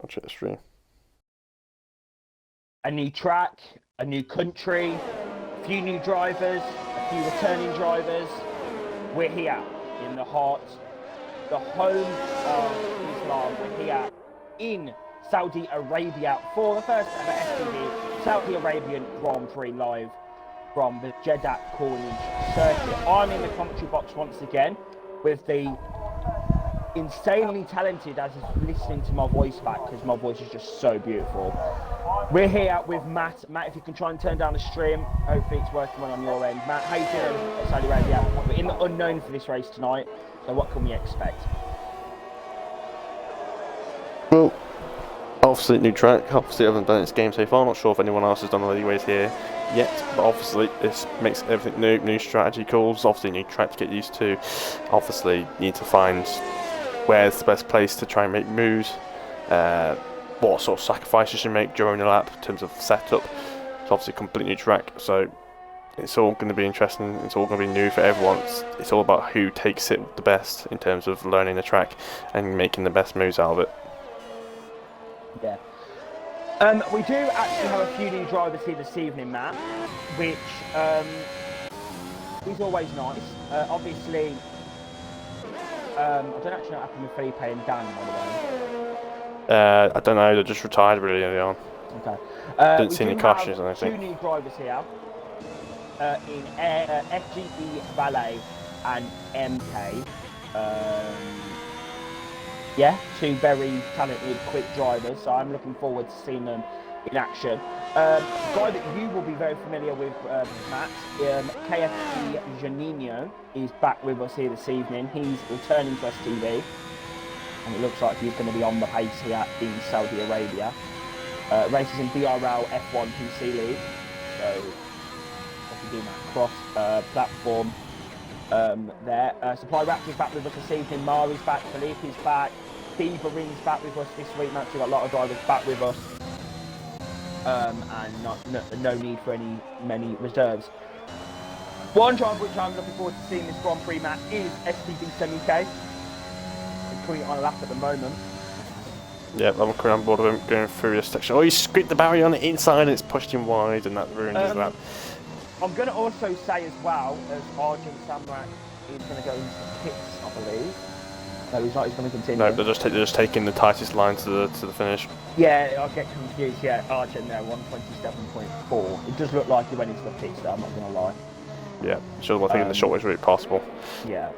I'll check the stream. A new track, a new country, a few new drivers, a few returning drivers. We're here in the heart, the home of Islam. We're here in Saudi Arabia for the first ever STB Saudi Arabian Grand Prix live from the Jeddah Corniche circuit. I'm in the commentary box once again with the insanely talented, as is listening to my voice back, because my voice is just so beautiful. We're here with Matt. Matt, if you can try and turn down the stream, hopefully it's working well on your end. Matt, how you doing, Saudi Arabia? We're in the unknown for this race tonight, so what can we expect? Well, obviously new track. Obviously I haven't done this game so far. I'm not sure if anyone else has done the race here yet, but obviously this makes everything new strategy calls, obviously new track to get used to. Obviously you need to find where's the best place to try and make moves, what sort of sacrifices you make during the lap in terms of setup. It's obviously a complete new track, so it's all going to be interesting. It's all going to be new for everyone. It's all about who takes it the best in terms of learning the track and making the best moves out of it. Yeah. We do actually have a few new drivers here this evening, Matt, which is always nice. Obviously, I don't actually know what happened with Felipe and Dan, by the way. I don't know, they just retired really early on. Okay. Didn't see any cautions, I think. Two new drivers here in FGE Valet and MK. Yeah, two very talented, quick drivers, so I'm looking forward to seeing them in action. A guy that you will be very familiar with, Matt, KFC Janino, is back with us here this evening. He's returning to STB, and it looks like he's going to be on the pace here in Saudi Arabia. Races in BRL F1 PC League, so if you do that cross platform there. Supply Raptor's back with us this evening. Mari's back, Felipe's back, Beaverin's back with us this week. Matt, we've got a lot of drivers back with us, and no need for many reserves. One driver which I'm looking forward to seeing this Grand Prix, Matt, is STB Semi-K. He's currently on a lap at the moment. Yeah, I'm currently on board with him going through this section. Oh, he scraped the barrier on the inside and it's pushed him wide, and that ruined his lap. I'm going to also say as well, as Arjun Samrak is going to go into pits, I believe. No, he's not. He's going to continue. No, they're just taking the tightest line to the finish. Yeah, I get confused. Yeah, Arjun there, 127.4. It does look like he went into the pits there, I'm not going to lie. Yeah, sure. I think in the shortest route possible. Yeah.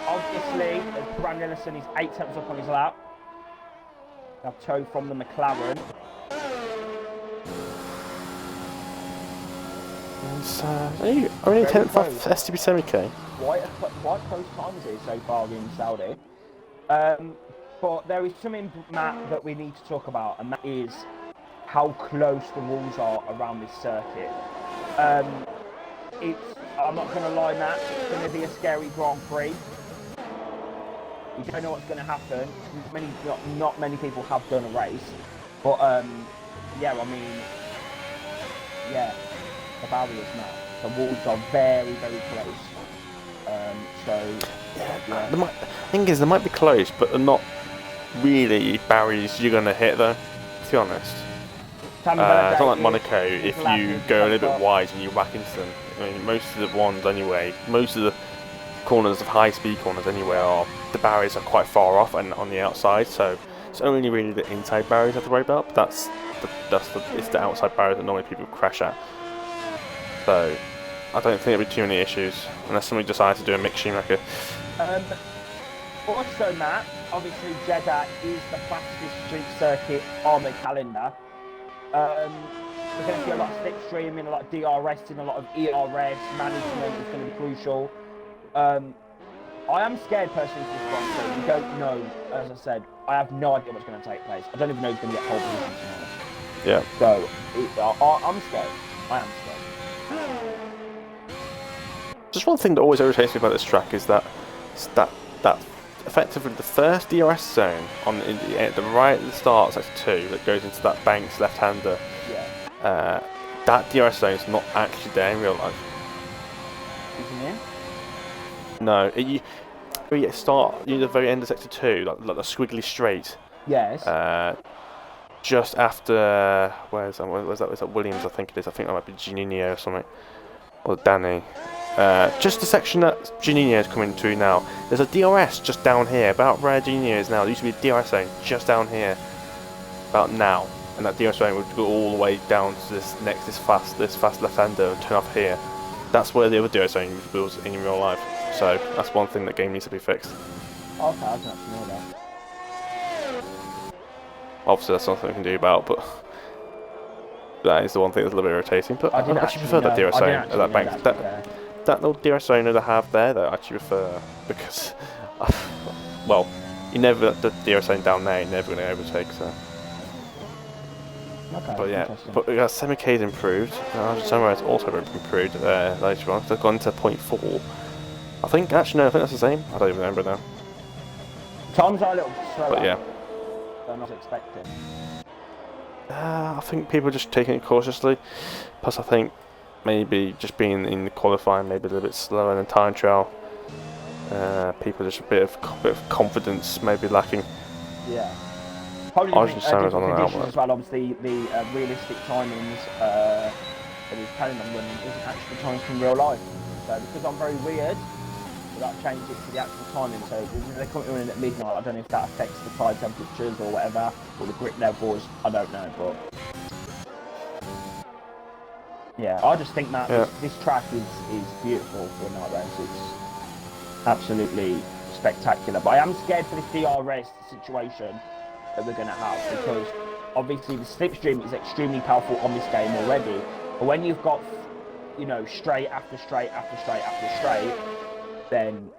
Obviously, Graham Ellison is 8 seconds up on his lap. Now tow from the McLaren. It's only 10th for STB Semi-K. Quite close times here so far in Saudi. But there is something, Matt, that we need to talk about, and that is how close the rules are around this circuit. I'm not going to lie, Matt, it's going to be a scary Grand Prix. You don't know what's going to happen. Not many people have done a race, but yeah, I mean, yeah, the barriers now. The walls are very, very close. So yeah. The thing is, they might be close, but they're not really barriers you're going to hit, though. To be honest, it's not like Monaco. If you go a little bit wide and you whack into them, I mean, most of the ones anyway, most of the corners of high-speed corners anyway, the barriers are quite far off and on the outside, so it's only really the inside barriers you have to worry about. But it's the outside barriers that normally people crash at. So I don't think there'll be too many issues unless somebody decides to do a mixed Schumacher. Also, Matt, obviously Jeddah is the fastest street circuit on the calendar. We're going to see a lot of slipstreaming, a lot of DRS, and a lot of ERS management is going to be crucial. I am scared personally for this Grand Prix. We don't know, as I said, I have no idea what's going to take place. I don't even know who's going to get pole position tomorrow. Yeah. So, I'm scared. I am scared. Just one thing that always irritates me about this track is that effectively the first DRS zone on the right at the start, sector 2, that goes into that Banks left-hander. Yeah. That DRS zone is not actually there in real life. Isn't it? No, you start near the very end of sector 2, like the squiggly straight. Yes. Just after where's that? Is that Williams? I think it is. I think that might be Giannini or something, or Danny. Just the section that Giannini is coming to now. There's a DRS just down here, about where Giannini is now. There used to be a DRS zone just down here, about now, and that DRS zone would go all the way down to this fast left-hander and turn off here. That's where the other DRS zone was in real life. So that's one thing that game needs to be fixed. Okay, I didn't actually know that. Obviously, that's something we can do about, but that is the one thing that's a little bit irritating. But I actually prefer that DRS zone at that bank. That little DRS zone that I have there, that I actually prefer, because, well, you never the DRS zone down there, you're never going to overtake. So, Okay, but yeah, but Semi-K's improved. Sunrise also improved later on. They've gone to 0.4. I think actually no, I think that's the same. I don't even remember now. Times are a little slower. But yeah. Than I was expecting. I think people are just taking it cautiously. Plus, I think maybe just being in the qualifying maybe a little bit slower than time trial. People just a bit of confidence maybe lacking. Yeah. Probably different conditions as well. Obviously, the realistic timings that he's planning on running isn't actually times from real life. So because I'm very weird, that changes it to the actual timing. So they're coming in at midnight. I don't know if that affects the tire temperatures or whatever, or the grip levels. I don't know, but yeah, I just think that this track is beautiful for a night race. It's absolutely spectacular. But I am scared for this DRS situation that we're going to have, because obviously the slipstream is extremely powerful on this game already. But when you've got, you know, straight after straight after straight after straight, then,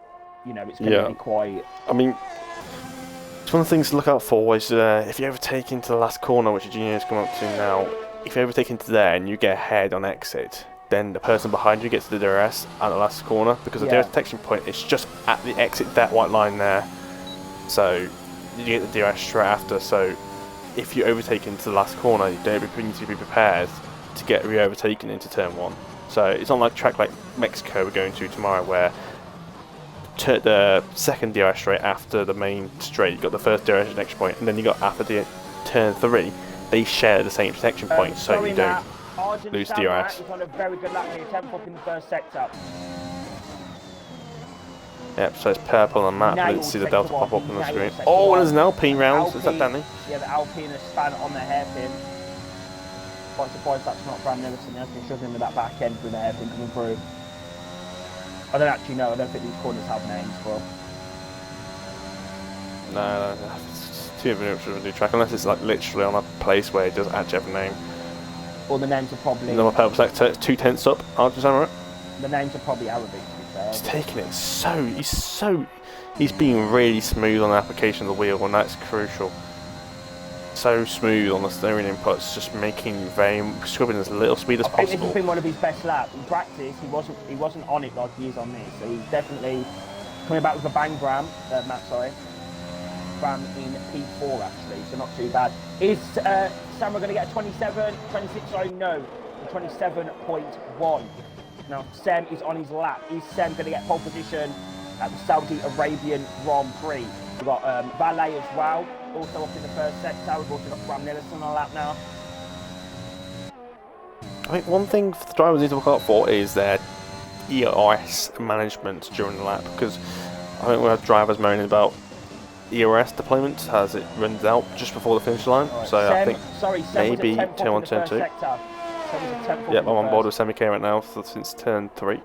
you know, it's going to be quite... I mean, it's one of the things to look out for is if you overtake into the last corner, which Junior's come up to now, if you overtake into there and you get ahead on exit, then the person behind you gets the DRS at the last corner, because the DRS detection point is just at the exit, that white line there. So you get the DRS straight after. So if you overtake into the last corner, you need to be prepared to get re-overtaken into turn 1. So it's not like a track like Mexico we're going to tomorrow, where the second DRS straight after the main straight, you got the first DRS detection point, and then you got after the turn 3, they share the same detection point, so you don't lose DRS. He's on a very good lap here, 10th up in the first sector. Yep, so it's purple on the map. I didn't see the delta pop up on the screen. Oh, and there's an Alpine round. Is that Danny? Yeah, the Alpine has span on the hairpin. Quite surprised that's not Bram Nelson. He has been struggling with that back end with the hairpin coming through. I don't actually know. I don't think these corners have names for. No, it's too much of a new track, unless it's like literally on a place where it doesn't actually have a name. Or the names are probably... No, my purple sector, it's 2/10 up, aren't you, right? The names are probably Arabic, to be fair. He's taking it he's being really smooth on the application of the wheel, and that's crucial. So smooth on the steering inputs, just making scrubbing as little speed as possible. I think this has been one of his best laps. In practice, he wasn't on it like he is on this, so he's definitely coming back with a bang, Bram in P4 actually, so not too bad. Is Sam going to get a 27, 26? Sorry, no, a 27.1. Now Sam is on his lap. Is Sam going to get pole position at the Saudi Arabian Grand Prix? We've got Valet as well, also up in the first sector. We've also got Bram Nelson on a lap now. I think one thing the drivers need to look out for is their ERS management during the lap, because I think we have drivers moaning about ERS deployment as it runs out just before the finish line. Right. So I think maybe turn 1, turn 2. Yep, I'm on board with Semi-K right now since turn 3.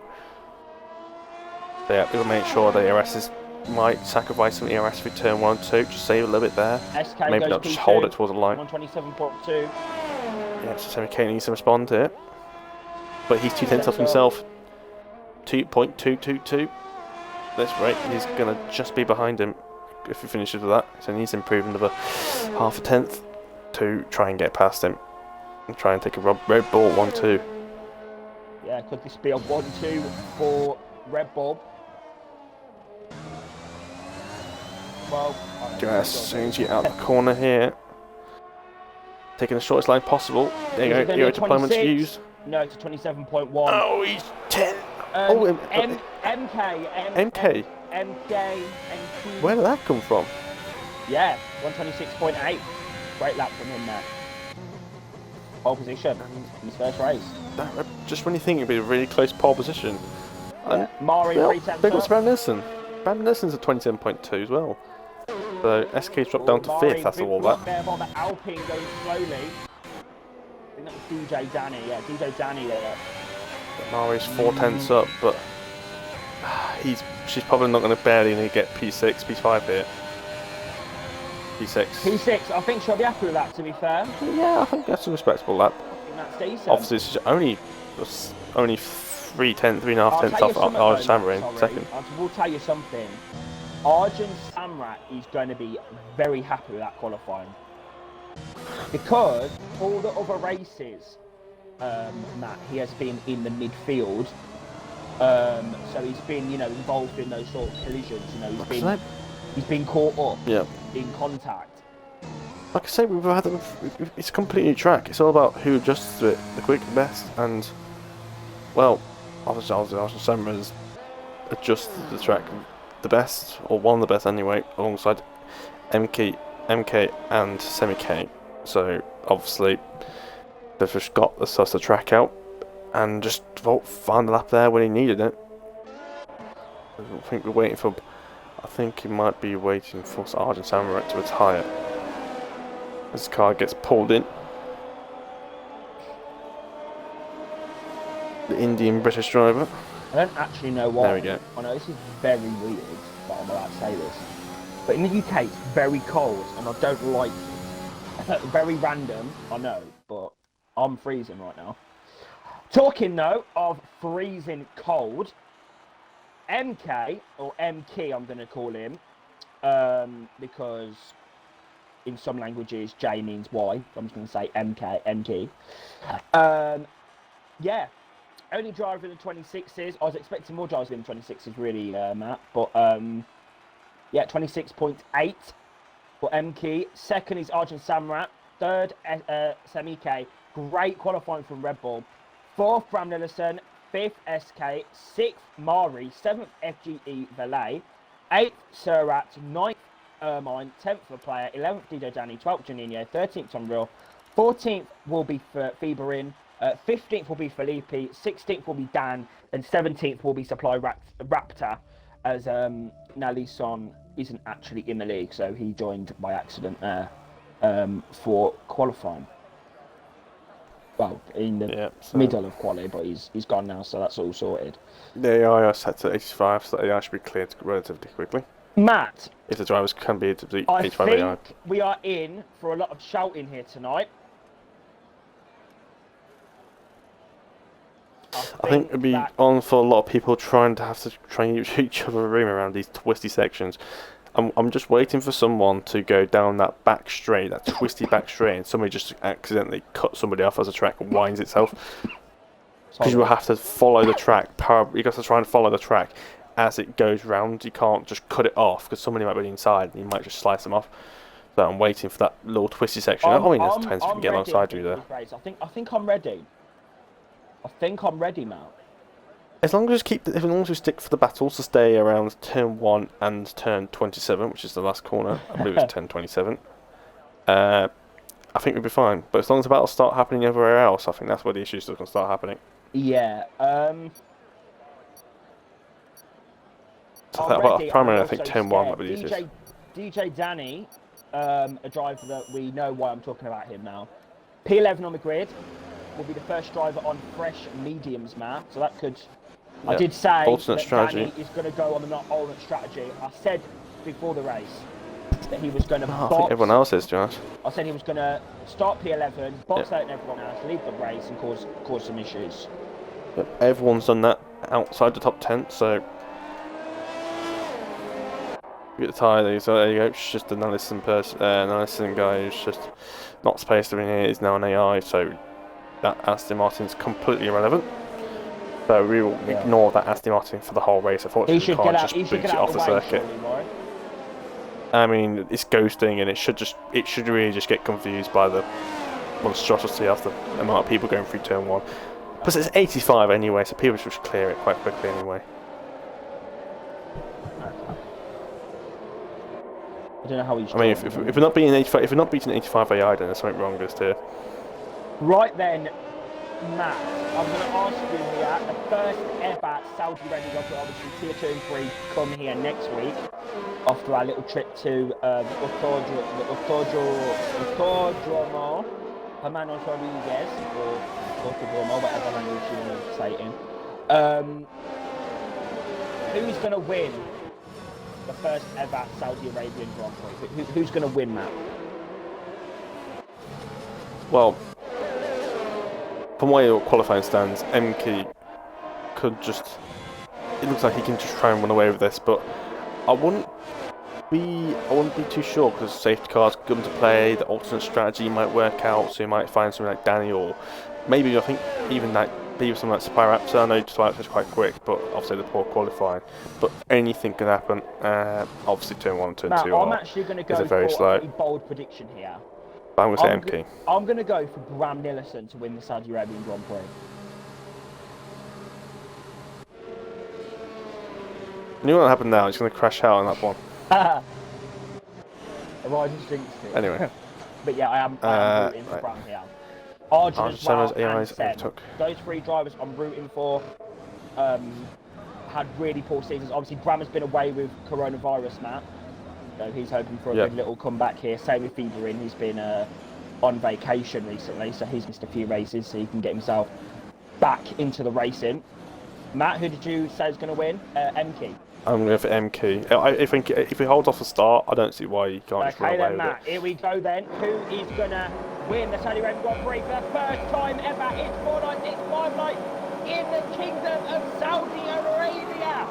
So yeah, we'll make sure the ERS might sacrifice some ERS for turn 1 and 2, just save a little bit there. SK maybe not just hold it towards the line. 127.2. Yeah, so Semi-K needs to respond to it. But he's 2/10 off himself. 2.222. That's right, he's going to just be behind him if he finishes with that. So he needs to improve another half a tenth to try and get past him. And try and take a Red Bull 1-2. Yeah, could this be a 1-2 for Red Bull? Well, just changing it out the corner here. Taking the shortest line possible. There you go, Euro deployment's used. No, it's 27.1. Oh, he's 10. MK. Where did that come from? Yeah, 126.8. Great lap from him there. Pole position in his first race. Just when you think it'd be a really close pole position. Yeah. Mari, Well, 3 tenths big ups up. Brandon Nilsson. Brandon Nilsson's at 27.2 as well. So SK's dropped down to 5th after all that. There by the Alpine going slowly. I think that was DJ Danny. Yeah, DJ Danny there. Mari's 4 tenths up, but she's probably not going to barely get P6, P5 here. P6. P6, I think she'll be happy with that, to be fair. Yeah, I think that's a respectable lap. I think that's decent. Obviously, it's only 3.5 tenths off Arjun Samrat second. I will tell you something. Arjun Samrat is going to be very happy with that qualifying. Because all the other races, Matt, he has been in the midfield. So he's been, involved in those sort of collisions. He's been caught up in contact. Like I say, it's a completely new track. It's all about who adjusts to it the quick, the best, and well, obviously Arjun Samrat has adjusted the track the best, or one of the best anyway, alongside MK and Semi K. So obviously they've just got the suss the track out and just find the lap there when he needed it. I think we're waiting for. I think he might be waiting for Arjun Samrat to retire. This car gets pulled in. The Indian British driver. I don't actually know why. There we go. I know this is very weird that I'm allowed to say this. But in the UK it's very cold and I don't like it. Very random, I know, but I'm freezing right now. Talking though of freezing cold, MK, or MK I'm going to call him, because in some languages J means Y, so I'm just going to say MK. Yeah, only driver in the 26s. I was expecting more drivers in the 26s really, Matt, but yeah, 26.8 for MK. Second is Arjun Samrat. Third, Semi K. Great qualifying from Red Bull. Fourth, Brandon Nilsson. Fifth, SK. Sixth, Mari. Seventh, FGE Valet. Eighth, Surat. Ninth, Ermine. 10th for Player. 11th, DJ Danny. 12th, Janino. 13th, Tom Real. 14th will be for Fieberin. 15th will be Felipe. 16th will be Dan. And 17th will be Supply Raptor, as Nalisson isn't actually in the league, so he joined by accident there for qualifying. Well, in the middle of quali, but he's gone now, so that's all sorted. The AI are set to 85, so the AI should be cleared relatively quickly. Matt, if the drivers can be to the 85 I think AI. we are in for a lot of shouting here tonight. I think it'd be on for a lot of people trying to try and use each other room around these twisty sections. I'm just waiting for someone to go down that back straight, that twisty back straight, and somebody just accidentally cut somebody off as the track winds itself. Because you will have to follow the track. You have to try and follow the track as it goes round. You can't just cut it off because somebody might be inside and you might just slice them off. So I'm waiting for that little twisty section. I mean, there's times we can get alongside you there. I think I'm ready. I think I'm ready now. As long as we stick for the battles to stay around turn 1 and turn 27, which is the last corner, I believe it's turn 27. I think we'll be fine. But as long as the battles start happening everywhere else, I think that's where the issues are going to start happening. Yeah. So primarily, I think turn 1 might be the easiest. DJ Danny, a driver that we know why I'm talking about him now. P11 on the grid. Will be the first driver on fresh mediums, Matt. So that could. I did say that Danny is going to go on the not alternate strategy. I said before the race that he was going to box. I think everyone else is, Josh. I said he was going to start P11, box out everyone else, leave the race, and cause some issues. Yep, everyone's done that outside the top 10, so. You get the tyre there, so there you go. It's just an Nalisson guy who's just not supposed to be in here. He's now an AI, so. That Aston Martin's completely irrelevant. So we will ignore that Aston Martin for the whole race. Unfortunately, he should get out, he should get out of the circuit. Surely, I mean, it's ghosting, and it should really just get confused by the monstrosity of the amount of people going through turn 1. Plus, it's 85 anyway, so people should clear it quite quickly anyway. I don't know how he's I mean, doing. if we're not beating 85, if we're not beating 85 AI, then there's something wrong with this here. Right then, Matt, I'm going to ask you here, the first ever Saudi Arabia Grand Prix, obviously Tier 2 and 3 come here next week after our little trip to the Autodromo Hermanos Rodriguez, or Autodromo, whatever language you want to say it in. Who's going to win the first ever Saudi Arabian Grand Prix? Who's going to win, Matt? Well, from where your qualifying stands, MK could just... It looks like he can just try and run away with this, but I wouldn't be too sure because safety cars come to play, the alternate strategy might work out, so you might find something like Danny, or maybe I think even like maybe something like Spiraptor. I know Spiraptor's quite quick, but obviously the poor qualifying. But anything can happen. Obviously turn 1 and turn 2 I'm actually going to go for a pretty bold prediction here. I'm going to say MK. I'm going to go for Bram Nilsson to win the Saudi Arabian Grand Prix. You know what happened now? He's going to crash out on that one. Right, just jinxed it. Anyway. But yeah, I am rooting for Bram here. Arjun as well, and Sen. Those 3 drivers I'm rooting for had really poor seasons. Obviously, Bram has been away with coronavirus, Matt. So he's hoping for a good little comeback here. Same with Fieberin. He's been on vacation recently, so he's missed a few races, so he can get himself back into the racing. Matt, who did you say is going to win? MK. I'm going for MK. If he holds off the start, I don't see why he can't just run away with Matt, here we go then. Who is going to win the Saudi Arabian Grand Prix for the first time ever? It's 4965 night in the Kingdom of Saudi Arabia.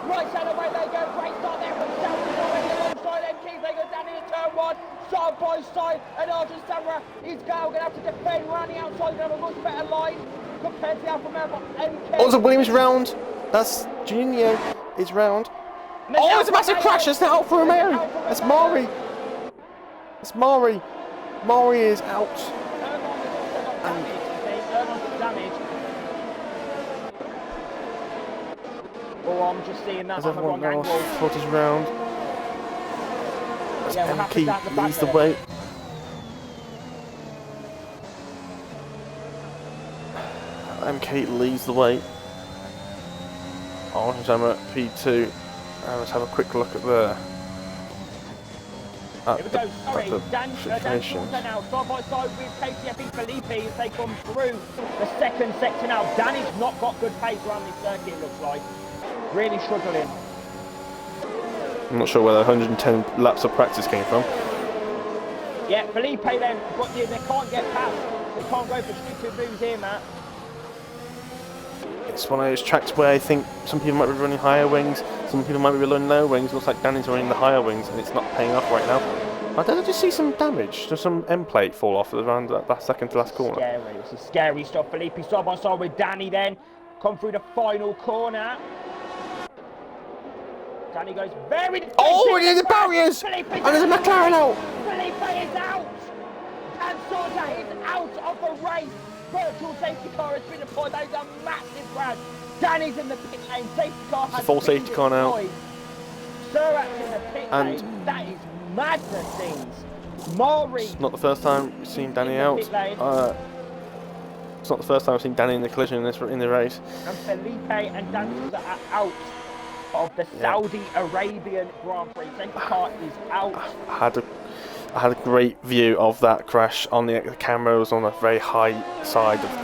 Right side away they go. Great start there from Saudi Arabia alongside MK. They go down into turn 1, side by side, and Arjun Samra is going to have to defend around the outside. Going to have a much better line compared to the Alfa Romeo, but MK. Also, Williams round. That's Junior is round. Oh, it's a massive crash. It's the Alfa Romeo. That's Mari. It's Mari. Mari is out. Oh, I'm just seeing that on the wrong angle. What is round? MK leads the way. MK leads the way. Orange Hammer P2. Let's have a quick look at the situation. Now side by side with KTFE Felipe as they come through the second sector now. Danny's not got good pace around this circuit, it looks like. Really struggling. I'm not sure where the 110 laps of practice came from. Yeah, Felipe then, but they can't get past. They can't go for stupid moves here, Matt. It's one of those tracks where I think some people might be running higher wings, some people might be running lower wings. Looks like Danny's running the higher wings and it's not paying off right now. I just see some damage, just some end plate fall off around that second to last corner. Scary. This is scary stuff. Felipe side by side with Danny then. Come through the final corner. Danny goes very... Oh, and there's the barriers! And there's a McLaren out! Felipe is out! And Sorda is out of the race! Virtual safety car has been deployed. That is a massive crash. Danny's in the pit lane. Safety car has full safety car now. Surat's in the pit lane. That is madness, things. Maury. It's not the first time we've seen Danny out. It's not the first time I've seen Danny in the collision in the race. And Felipe and Danny are out of the Saudi Arabian Grand Prix. Safety car is out. I had a great view of that crash on the camera. Was on a very high side of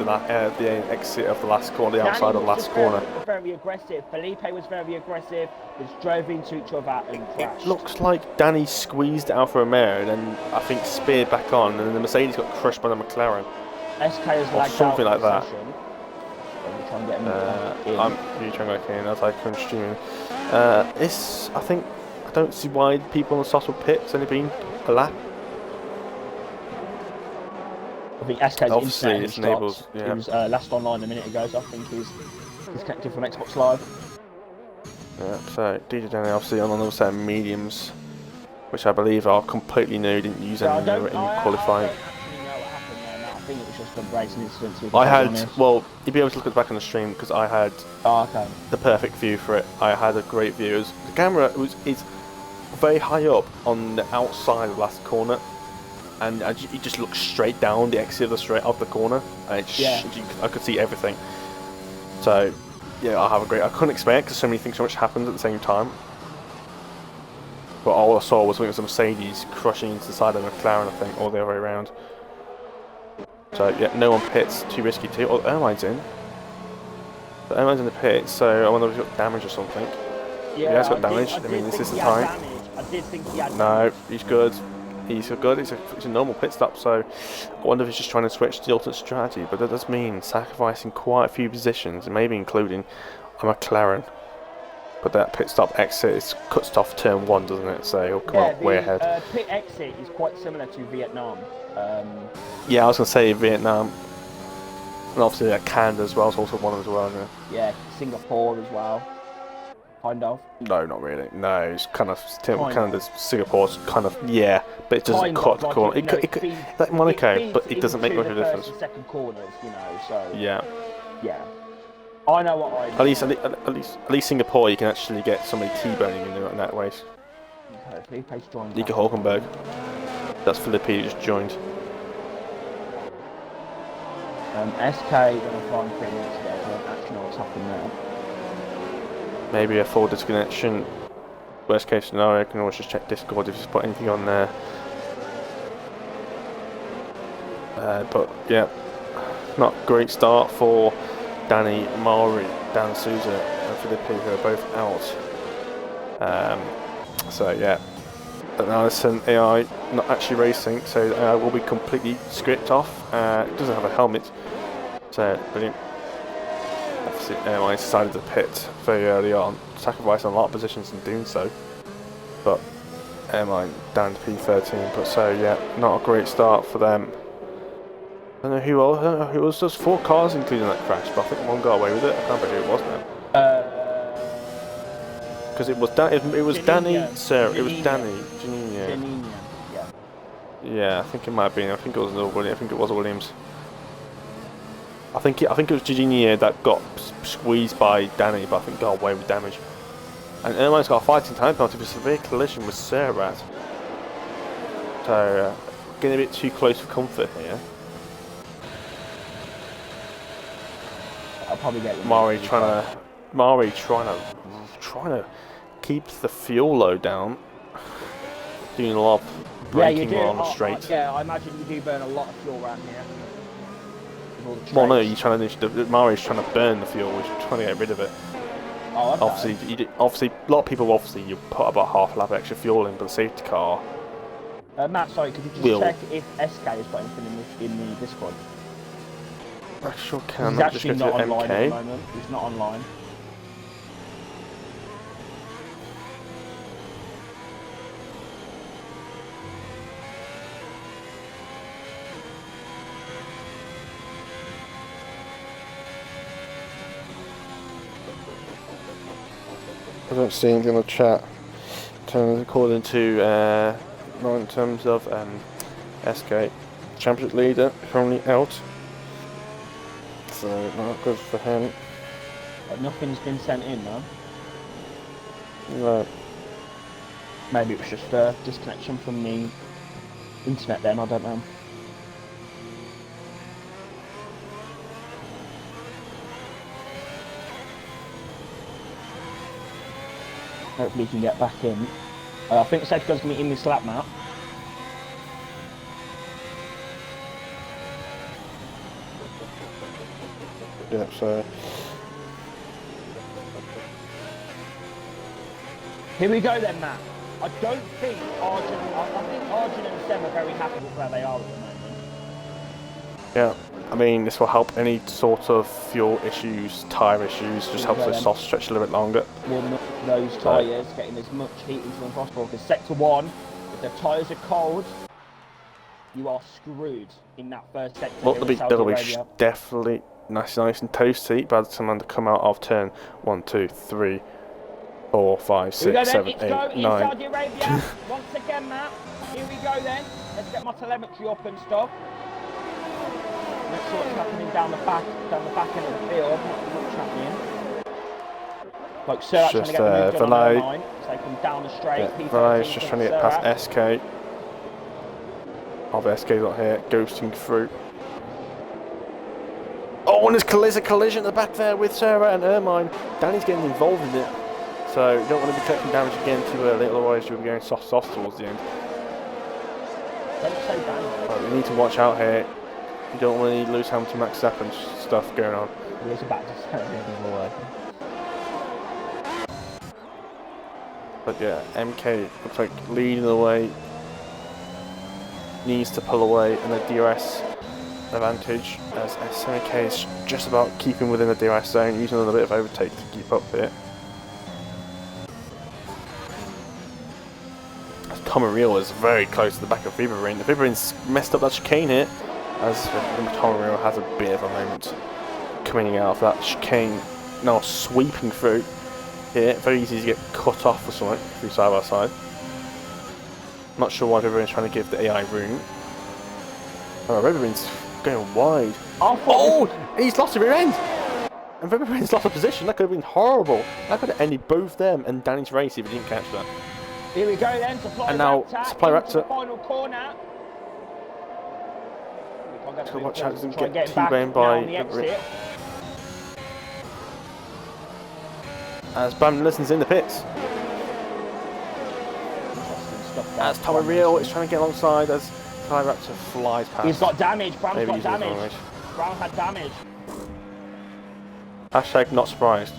the exit of the last corner, the outside of the last corner. Very aggressive. Felipe was very aggressive. Just drove into each other and crashed. It looks like Danny squeezed Alfa Romeo and then I think speared back on, and then the Mercedes got crushed by the McLaren. SK has lagged something out like that. I'm really trying to get in as I come streaming. I don't see why people on the Sossel pit's only been a lap. I think SK's obviously internet enables. He was last online a minute ago, so I think he's connected from Xbox Live. Yeah, so DJ Danny obviously on another set of mediums, which I believe are completely new. Didn't use any qualifying. I think it was just a racing incident. Well, you'd be able to look at the back on the stream because I had the perfect view for it. I had a great view. The camera very high up on the outside of the last corner, and he just looked straight down the exit of the straight of the corner, and I could see everything. So yeah, I couldn't expect because so much happened at the same time. But all I saw was something a Mercedes crushing into the side of a McLaren, I think, all the other way around. So yeah, no one pits, too risky too. Oh, Airline's in. The Airline's in the pit, so I wonder if he's got damage or something. Yeah, he's got damage. I mean, this is the time. I did think he had damage. He's good. He's good. It's a normal pit stop, so I wonder if he's just trying to switch to the ultimate strategy. But that does mean sacrificing quite a few positions, maybe including a McLaren. But that pit stop exit cuts off turn 1, doesn't it? So he'll come up way ahead. Pit exit is quite similar to Vietnam. Yeah, I was going to say Vietnam. And obviously Canada as well is also one as well, isn't it? Yeah, Singapore as well. Kind of. No, not really. No, it's kind of Canada's, Singapore's kind of, yeah, but it doesn't cut the corner. It could, like Monaco, but it doesn't make much of a difference. Second corners, you know. So yeah. Yeah. I know what I mean. At least Singapore, you can actually get somebody T-boning in that way. Nico Hulkenberg. That's Philippi who just joined. SK when I found 3 minutes ago, I don't actually know what's happened there. Maybe a full disconnection. Worst case scenario, I can always just check Discord if he's put anything on there. But yeah, not a great start for Danny Mauri, Dan Souza and Philippi, who are both out. So yeah, Allison AI not actually racing, so AI will be completely script off. It doesn't have a helmet, so brilliant. Obviously AI decided to pit very early on, sacrificing a lot of positions in doing so. But AI down to P13, but so yeah, not a great start for them. I don't know who else. It was just 4 cars including that crash, but I think one got away with it. I can't remember who it was now. Because it was Danny, Sarah. It was Danny. Janina. Yeah. Yeah, I think it might have been. I think it was Williams. I think it was Williams. I think it was Janina that got squeezed by Danny, but I think got away with damage. And Ermine's got a fighting time penalty for severe collision with Sarah. So getting a bit too close for comfort here. I'll probably get Mari trying to keep the fuel load down, doing a lot of braking on the straight. Yeah, I imagine you do burn a lot of fuel around here. Well, no, Mari's trying to burn the fuel, which is trying to get rid of it. Oh, okay. Obviously, a lot of people you put about half a lap extra fuel in, but the safety car. Matt, sorry, could you just check if SK has got anything in the Discord? I sure can. He's actually not online at the moment. He's not online. I don't see anything in the chat. According to, not in terms of SK, championship leader currently out. So not good for him. But nothing's been sent in, though. No. Maybe it was just a disconnection from the internet then, I don't know. Hopefully he can get back in. I think Sergio's going to be in this lap now. Yeah, so... Here we go then, Matt. I don't think Arjun... I think Arjun and Sam are very happy with where they are at the moment. Yeah, I mean, this will help any sort of fuel issues, tyre issues, just helps those softs stretch a little bit longer. Warming up those tyres, getting as much heat into them as possible, because Sector 1, if the tyres are cold, you are screwed in that first sector. Well, they'll be definitely nice and toasty by the time they come out of turn 1, 2, 3, 4, 5, 6, 7, 8, 9. In Saudi Arabia, once again, Matt. Here we go then. Let's get my telemetry up and stuff. Let's see what's happening down the back end of the field. Not much happening. Like Surratt's trying to just get the move done on Valet. their line, so they come down the straight. Yeah, Valet's just trying to get past SK. Oh, the SK's not here, ghosting through. Oh, and there's a collision at the back there with Sarah and Ermine. Danny's getting involved in it. So you don't want to be collecting damage again too early, otherwise you'll be going soft towards the end. Don't say Danny. But you need to watch out here. You don't want any Lewis Hamilton, Max Verstappen stuff going on. He was about to say it. But yeah, MK looks like leading the way. Needs to pull away and the DRS advantage as SMK is just about keeping within the DRS zone, using a little bit of overtake to keep up here. Tomaril is very close to the back of Vivarin. The Vivarin's messed up that chicane here, as Tomaril has a bit of a moment coming out of that chicane, now sweeping through here. Very easy to get cut off or something through side by side. Not sure why Vivarin's trying to give the AI room. Oh, Vivarin's going wide. Oh, he's lost the rear end! And Vivarin's lost a position. That could have been horrible. That could have ended both them and Danny's race if he didn't catch that. Here we go then, Supply and now Supply Raptor. Final corner. So watch out, doesn't get T-boned by as Bam listens in the pits. As Tomaril is trying to get alongside as Supply Raptor flies past. He's got damage, Bram's got damage. Bram had damage. Hashtag not surprised.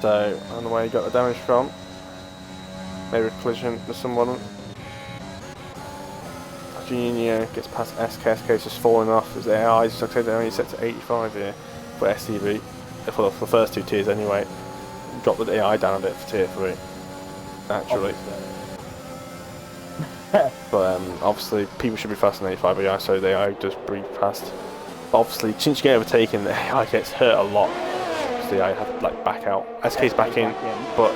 So, on the way you got the damage from. Maybe a collision with someone. Junior gets past SK, SK's just falling off as the AI is only set to 85 here for STB. For the first two tiers anyway. Drop the AI down a bit for tier 3. Naturally. But obviously people should be faster than 85 AI, so the AI does breathe past. But obviously since you get overtaken, the AI gets hurt a lot. So the AI had to like back out. SK's back in, but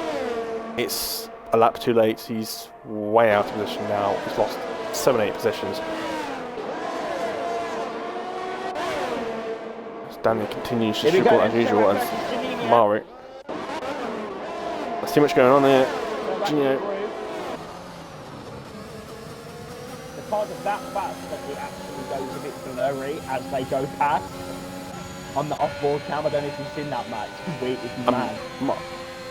it's a lap too late. He's way out of position now. He's lost 7-8 positions. Danny continues to struggle as usual as Mari. There's too much going on here. Gino. Because of that fact that it actually goes a bit blurry as they go past on the off-board cam. I don't know if you've seen that match. Wait, if you mad.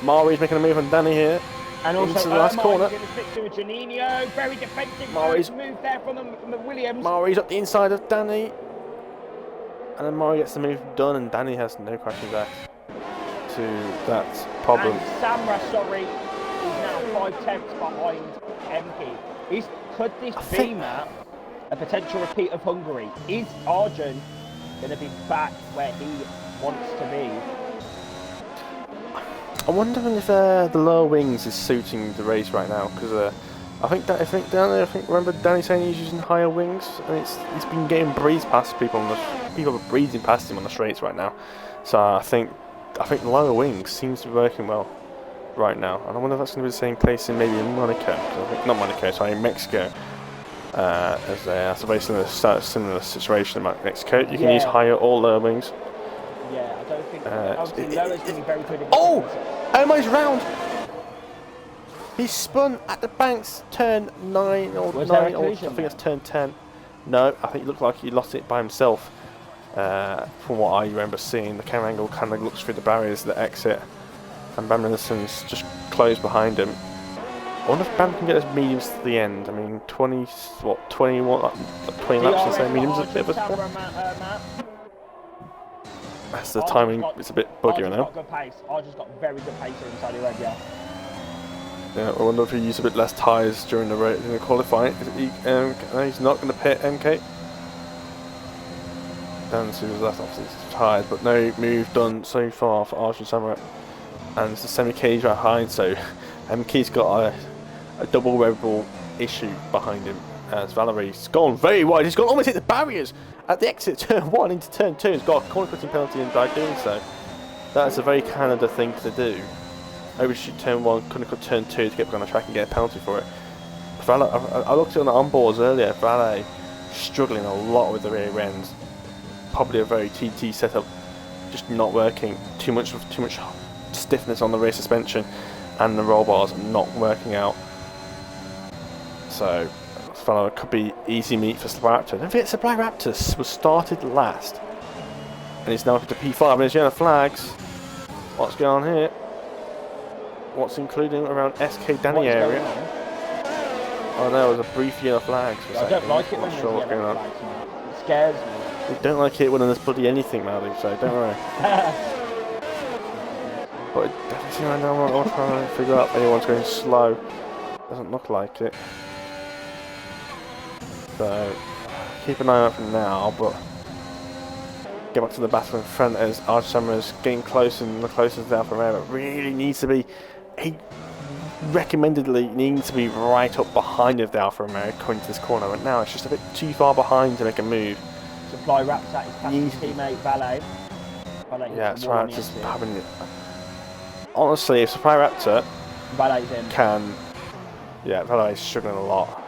Mari's making a move on Danny here. And also, into the last corner. Going to stick to a Janino. Very defensive move there from the Williams. Mari's up the inside of Danny. And then Mari gets the move done, and Danny has no questions asked to that problem. And Samra, sorry, is now 5 tenths behind MP. Could this be, Matt, a potential repeat of Hungary? Is Arjun going to be back where he wants to be? I'm wondering if the lower wings is suiting the race right now, because remember Danny saying he's using higher wings, and he's been getting breezed past people people are breezing past him on the straights right now. So I think the lower wings seems to be working well right now, and I wonder if that's going to be the same case in maybe in Monaco. In Mexico. As that's a very similar situation in Mexico. You can use higher or lower wings. Yeah, I don't think. Obviously, lower's going to be very good. Almost round. He spun at the banks, turn 9 or 9, or I think it's turn 10. No, I think it looked like he lost it by himself. From what I remember seeing, the camera angle kind of looks through the barriers that exit, and Bam Renderson's just closed behind him. I wonder if Bam can get his mediums to the end. I mean, 20 laps to say mediums is a bit of a... That's the timing, it's a bit buggy now. Arjun's got very good pace inside Arabia. Yeah, I wonder if he used a bit less tyres during the qualifying. He's not going to pit MK. Dan Su's left, obviously he's tired, but no move done so far for Arjun Samurai. And it's the semi-cage right behind, so MK's got a double Red Bull issue behind him. As Valerie's gone very wide, he's gone almost hit the barriers at the exit turn 1 into turn 2. He's got a corner cutting penalty, and by doing so, that's a very Canada thing to do. Overshoot turn 1, couldn't cut turn 2 to get back on the track and get a penalty for it. I looked at it on the onboards earlier. Valet struggling a lot with the rear end. probably a very TT setup, just not working. Too much stiffness on the rear suspension, and the roll bars not working out. So this fellow could be easy meat for Supply Raptor. Don't forget, Supply Raptor was started last, and he's now up to P5. And there's yellow flags. What's going on here? What's including around SK Danny area? Oh no, it was a brief yellow flag. I don't like it when there's yellow flags, man. It scares me. We don't like it when there's bloody anything, Maldy, so don't worry. But it definitely seems like now I'm trying to figure out if anyone's going slow. Doesn't look like it. So keep an eye out for now, but get back to the battle in front as Arch Summer's getting closer and closer to the Alfa Romeo. It really needs to be, he recommendedly needs to be right up behind of the Alfa Romeo coming to this corner, but now it's just a bit too far behind to make a move. Supply Raptor is passing his teammate Valet. Yeah, Supply Raptor's having it. Honestly, if Supply Raptor can, yeah, Valet's struggling a lot.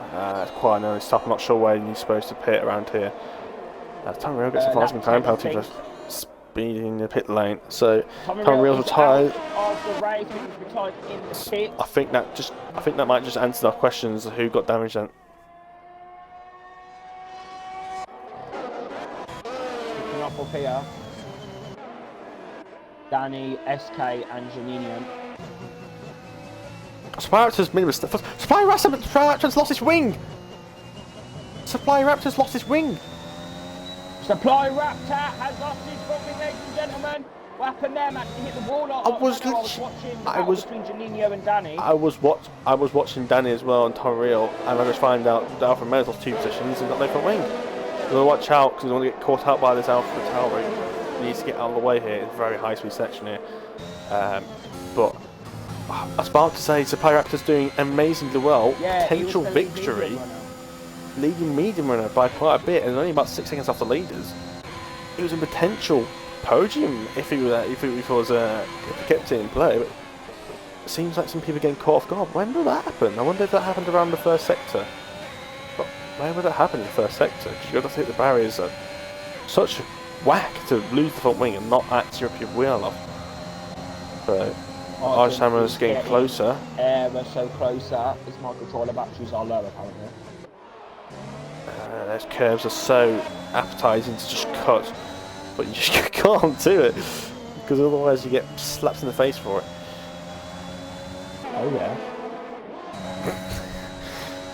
It's quite an early stop. I'm not sure where he's supposed to pit around here. Tom Real gets a fast time penalty for speeding in the pit lane. So Tom Real's retired. I think that might just answer our questions of who got damaged then. Picking up up here. Danny, SK, and Janinian. Supply Raptor's made a mistake. Supply Raptor's lost his wing! Supply Raptor's lost his wing! Supply Raptor has lost his front wing, ladies and gentlemen. What happened there, man? He hit the wall. I was watching between Janino and Danny. I was watching Danny as well and Tom Real, and I just find out the Alfa Romeo's lost 2 positions and got no front wing. You gotta watch out because you don't want to get caught out by this Alfa Tauri. He needs to get out of the way here. It's a very high speed section here. But I was about to say Supply Raptor's doing amazingly well. Yeah, potential victory. Leading medium runner by quite a bit and only about 6 seconds off the leaders. It was a potential podium if he kept it in play. But it seems like some people are getting caught off guard. When will that happen? I wonder if that happened around the first sector. But where would that happen in the first sector? Because you've got to hit the barriers at such whack to lose the front wing and not actually rip your wheel off. So Arch Hammer's getting closer. We're so closer as my controller batteries are low apparently. Those curves are so appetising to just cut, but you just can't do it because otherwise you get slapped in the face for it. Oh yeah.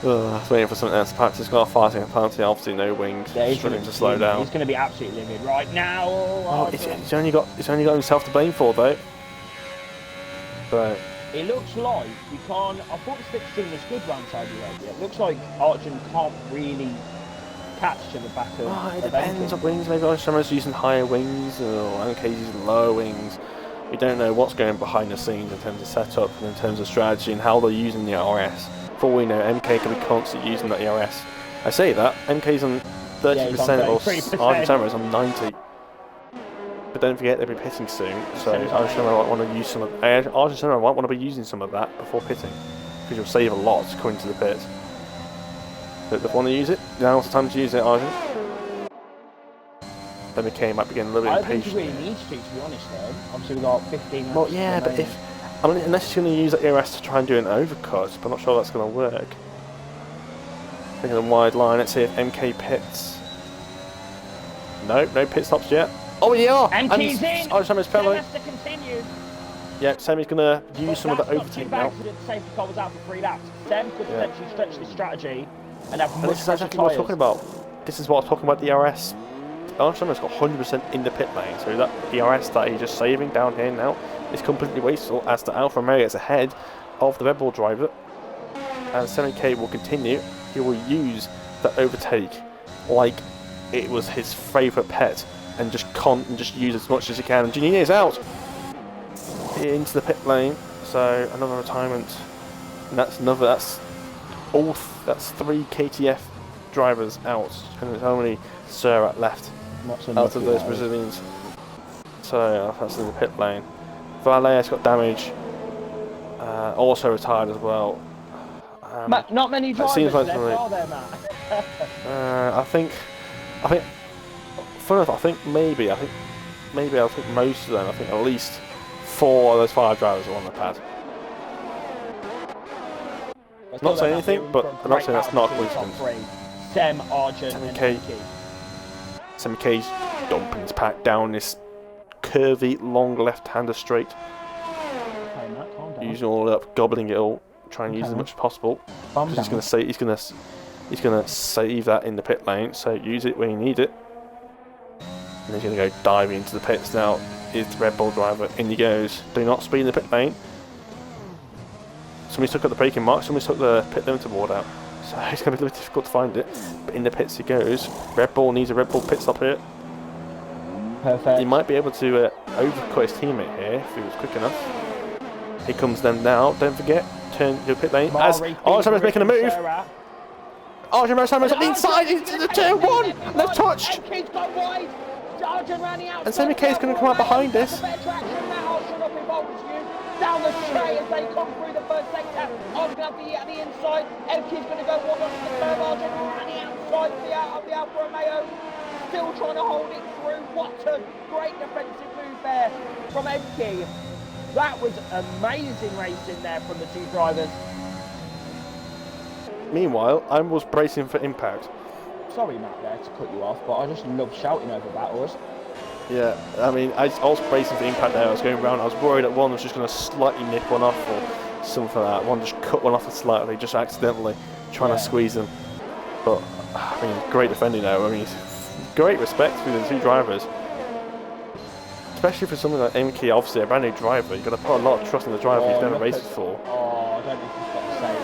I was waiting for something else. Perhaps he's got a 5 second penalty. Obviously, no wings. Yeah, struggling to slow down. He's going to be absolutely livid right now. Oh, he's only got himself to blame for though. But it looks like we can't. I thought the stick thing was good round Saudi Arabia. It looks like Arjun can't really catch to the back of. Oh, it depends on wings. Maybe Arjun's using higher wings, or MK's using lower wings. We don't know what's going behind the scenes in terms of setup and in terms of strategy and how they're using the ERS. For all we know, MK could be constantly using that ERS. I say that MK's on 30% or Arjun is on 90%. But don't forget they'll be pitting soon, so Arjun might want to use some of. Arjun might want to be using some of that before pitting, because you'll save a lot coming to the pit. But if they want to use it, now's the time to use it, Arjun. Then MK might be getting a little bit impatient. I think he really needs to be honest though. Obviously we've got 15 laps. Well, yeah, but unless he's going to use that ERS to try and do an overcut, but I'm not sure that's going to work. Thinking of a wide line, let's see if MK pits. No pit stops yet. Oh yeah! MK's in! Arjun is penalty. Has to continue. Yeah, Semi's going to use some of the overtake now. The safety car was out for 3 laps. Sem could potentially stretch this strategy and have much. This is exactly what I was talking about. This is what I was talking about, the ERS. Arjun has got 100% in the pit lane, so that ERS that he's just saving down here now is completely wasteful as the Alfa Romeo is ahead of the Red Bull driver. And Semi K will continue. He will use the overtake like it was his favourite pet and just use as much as he can. And Janine is out into the pit lane, so another retirement. And that's 3 KTF drivers out, and there's only Surat left out of those Brazilians. So that's in the pit lane. Valet has got damage, also retired as well. Not many drivers seems like left, are there, Matt? I think fun enough, I think maybe most of them, I think at least 4 of those 5 drivers are on the pad. Not saying anything, but I'm not saying that's not a coincidence. Sem, Arjun, and MK. MK's dumping his pack down this curvy, long left-hander straight. Okay, Matt, calm down. Using all up, gobbling it all, trying to use as much as possible. He's going to save that in the pit lane, so use it when you need it. And he's going to go diving into the pits now. Is the Red Bull driver, in he goes. Do not speed in the pit lane. Somebody's took up the braking mark, somebody's took the pit limiter board out. So it's going to be a little difficult to find it. But in the pits he goes. Red Bull needs a Red Bull pit stop here. Perfect. He might be able to overcut his teammate here if he was quick enough. Here comes them now, don't forget. Turn your pit lane as Arjun making a move. Arjun up the inside into the turn 1. And they've touched. And Semi K is going to come out behind this. Down the straight as they come through the first sector. Arjun at the inside. MK's going to go one onto the curve. Arjun and the outside of the Alfa Romeo. Still trying to hold it through. What a great defensive move there from MK. That was amazing racing there from the 2 drivers. Meanwhile, I was bracing for impact. Sorry, Matt, there to cut you off, but I just love shouting over battles. Yeah, I mean, I was bracing for impact there. I was going around. I was worried that one was just going to slightly nip one off or something like that. One just cut one off slightly, just accidentally trying to squeeze them. But I mean, great defending there. I mean, great respect for the 2 drivers. Especially for something like MK, obviously a brand new driver, you've got to put a lot of trust in the driver he's never raced before. Oh, I don't know if he's got the same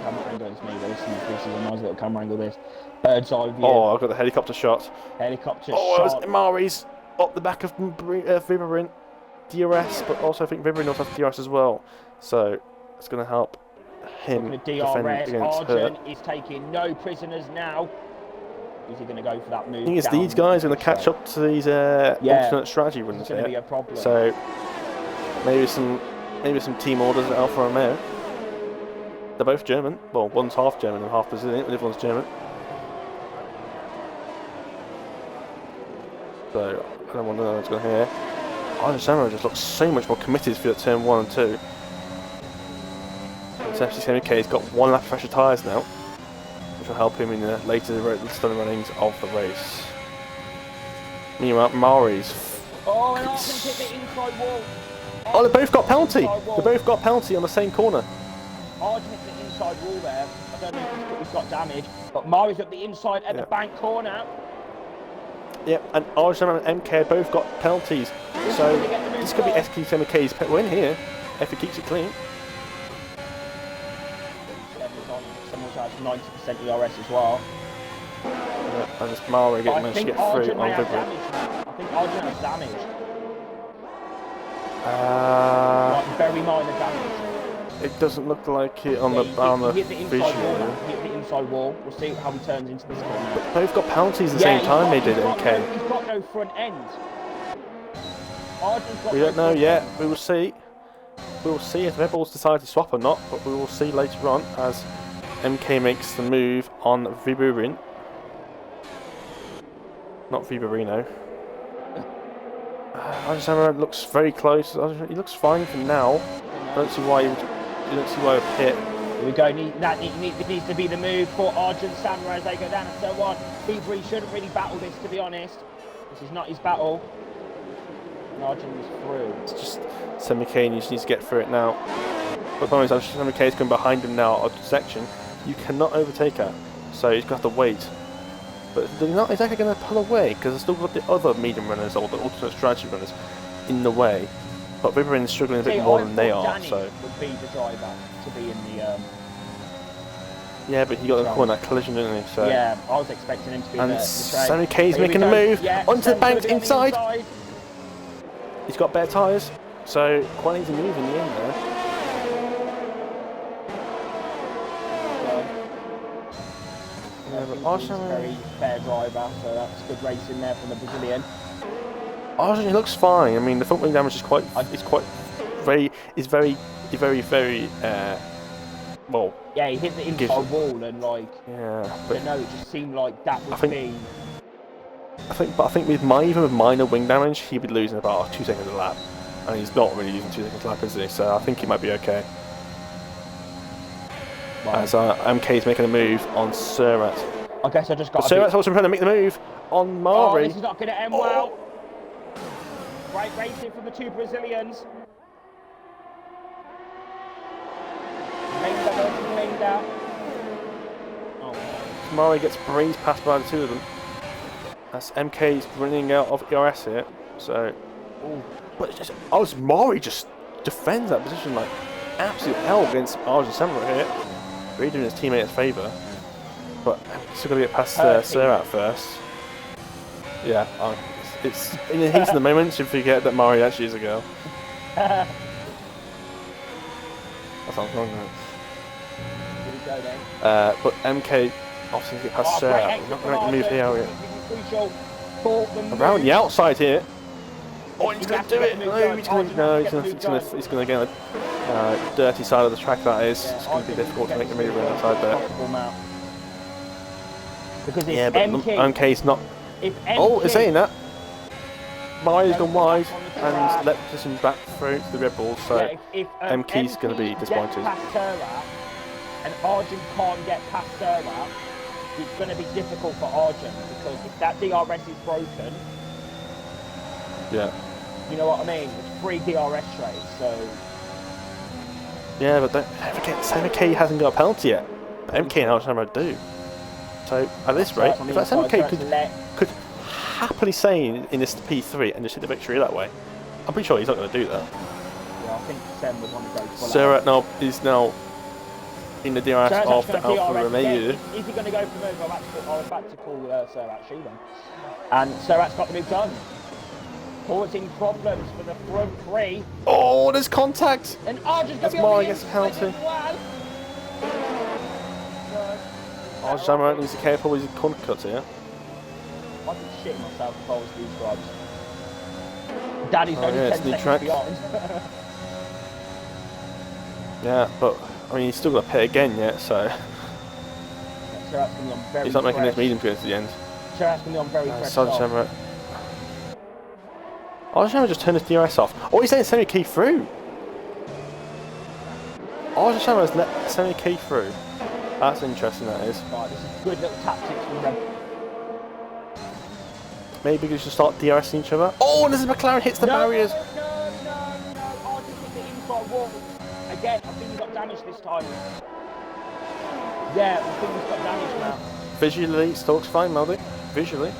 camera angle as me, but this is a nice little camera angle, this. Bird's eye view. Oh, I've got the helicopter shot. Helicopter shot. Oh, it was Mari's up the back of Viberin DRS, but also I think Viberin also has DRS as well. So it's going to help him defend against Arjun is taking no prisoners now. Is he going to go for that move? I think it's these guys going to catch up to these alternate strategy runs it's going to be a problem. So maybe some team orders at Alfa Romeo. They're both German. Well, one's half German and half Brazilian, the other one's German. So I don't wonder what's going to hear. Arjun Samurai just looks so much more committed for that turn 1 and 2. So FCCMK has got 1 lap of fresher tyres now, which will help him in the later stunning runnings of the race. Meanwhile, Mari's. Oh, and Arjun hit the inside wall. Oh, they both got penalty. They both got penalty on the same corner. Arjun hit the inside wall there. I don't know if he's got damage, but Mari's at the inside at the bank corner. Yep, and Arjun and MK both got penalties. So this could be SKMK's pit win here if he keeps it clean. Someone's has 90% ERS as well. Yeah, and this Mari managed to get through on Vibrant. I think Arjun has damage. Like very minor damage. It doesn't look like it on the visual. He hit the inside wall. We'll see how he turns into this corner. But both got penalties at the same time they did, MK. He's got no front end. We don't know yet. We will see. We will see if Red Bulls decide to swap or not, but we will see later on as MK makes the move on Viburin. Not Viburino. Samurai looks very close. He looks fine for now. I don't see why he would hit. Here we go. It needs to be the move for Arjun Samurai as they go down to turn 1. Viburin shouldn't really battle this, to be honest. This is not his battle. And Arjun is through. It's just Semi-K just needs to get through it now. But the problem is Semi-K is going behind him now on the section. You cannot overtake her, so he's going to have to wait. But they're not exactly going to pull away because they've still got the other medium runners or the alternate strategy runners in the way. But Viberin is struggling a bit more than they are. Danny so would be the driver to be in the. Yeah, but he got caught in that collision, didn't he? So. Yeah, I was expecting him to be and the Semi-K is making a move onto the bank inside. He's got better tyres, so quite an easy move in the end there. Arjun is a very fair driver, so that's good racing there from the Brazilian. Arjun, he looks fine. I mean, the front wing damage is very well. Yeah, he hit the inside wall and like. Yeah. I don't know. It just seemed like that would be. I think with even with minor wing damage, he'd be losing about 2 seconds a lap, and he's not really using 2 seconds a lap, is he? So I think he might be okay. Wow. As MK's making a move on Surratt. I guess I just got. Surratt's also trying to make the move on Mari. Oh, this is not going to end well. Great racing from the two Brazilians. Linda. Oh. Mari gets breezed past by the two of them. As MK's running out of ERS here, so. Ooh. But it's just, Mari just defends that position like absolute hell against Arjun Semra here. Really doing his teammate a favour. But still got to get past Surratt first. Yeah, it's in the heat of the moment you forget that Mari actually is a girl. That sounds wrong, though. But MK obviously get past Surratt. We're not going to move here, are we? Around the outside here. Oh, he's going to do it! No, he's going to get a dirty side of the track, that is. It's going to be difficult to make the move around the outside there. Because yeah, but MK's not. It's saying that. Mari's gone wide and let the position back through to the Red Bull, so MK's going to be disappointed. And Arjun can't get past Surratt, it's going to be difficult for Arjun, because if that DRS is broken, yeah, you know what I mean? It's 3 DRS straight, so. Yeah, but don't forget, MK hasn't got a penalty yet. But MK and Arjun do. So at this rate, if that's MK could happily stay in this P3 and just hit the victory that way, I'm pretty sure he's not going to do that. Yeah, I think Sam would want to go full Surratt now is now in the DRS of the Alfa Romeo. Is he going to go for the move? I was about to call Surratt shooting. And Surratt's got the move done. Causing problems for the front three. Oh, there's contact! And Arjun's going to be Mari gets a penalty. Arjun Samara needs to be careful with his corner cuts here. I could shit myself if I was these drivers. Daddy's only 10 seconds beyond. Yeah, but I mean, he's still got to pit again yet, so. Yeah, he's not making this medium to the end. Surratt's going to be on very fresh. Arjun Samara just turned his DRS off. Oh, he's letting semi-key through. Arjun Samara's let semi-key through. That's interesting, that is. Right, this is good little tactics from them. Maybe we should start DRSing each other. Oh, and this is McLaren hits the barriers. No. Arjun hit the inside wall. Again, I think he got damaged this time. Yeah, I think he's got damaged now. Visually, it looks fine, Meldy. Visually.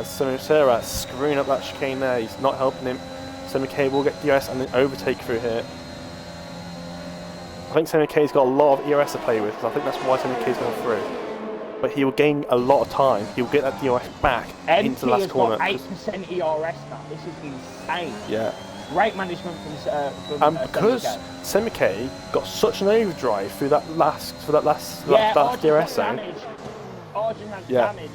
Surratt screwing up that chicane there. He's not helping him. Semi-K will get DRS and then overtake through here. I think Semi-K's got a lot of ERS to play with, because I think that's why Semi-K's going through. But he will gain a lot of time. He'll get that DRS back into the last corner. Got 8% ERS now. This is insane. Yeah. Great management from because Semi-K got such an overdrive through that last DRS zone. Arjun has damage.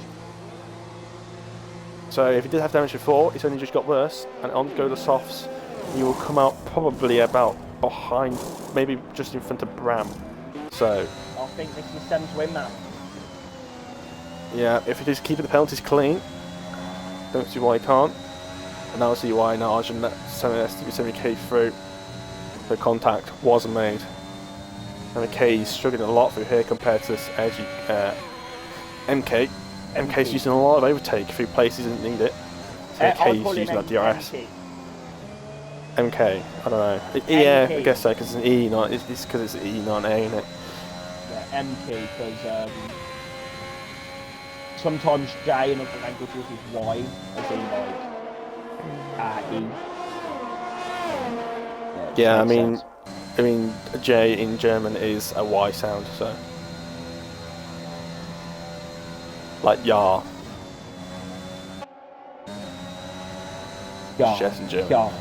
So if he did have damage before, it's only just got worse. And on go the softs, he will come out probably about behind, maybe just in front of Bram. So I think this is Sam's win now. Yeah, if he is keeping the penalties clean, don't see why he can't. And now I see why now Arjun let STB Semi-K through. The contact wasn't made. Semi-K is struggling a lot through here compared to this edgy MK. MK's using a lot of overtake through places he didn't need it. MK's using that DRS. MK, I don't know. Yeah, I guess so, because it's an E, not it's because it's an E, not an A, isn't it? Yeah, MK, because sometimes J in other languages is Y, as in like E. Yeah, I mean J in German is a Y sound, so like ja. Ja. Just in German. Ja.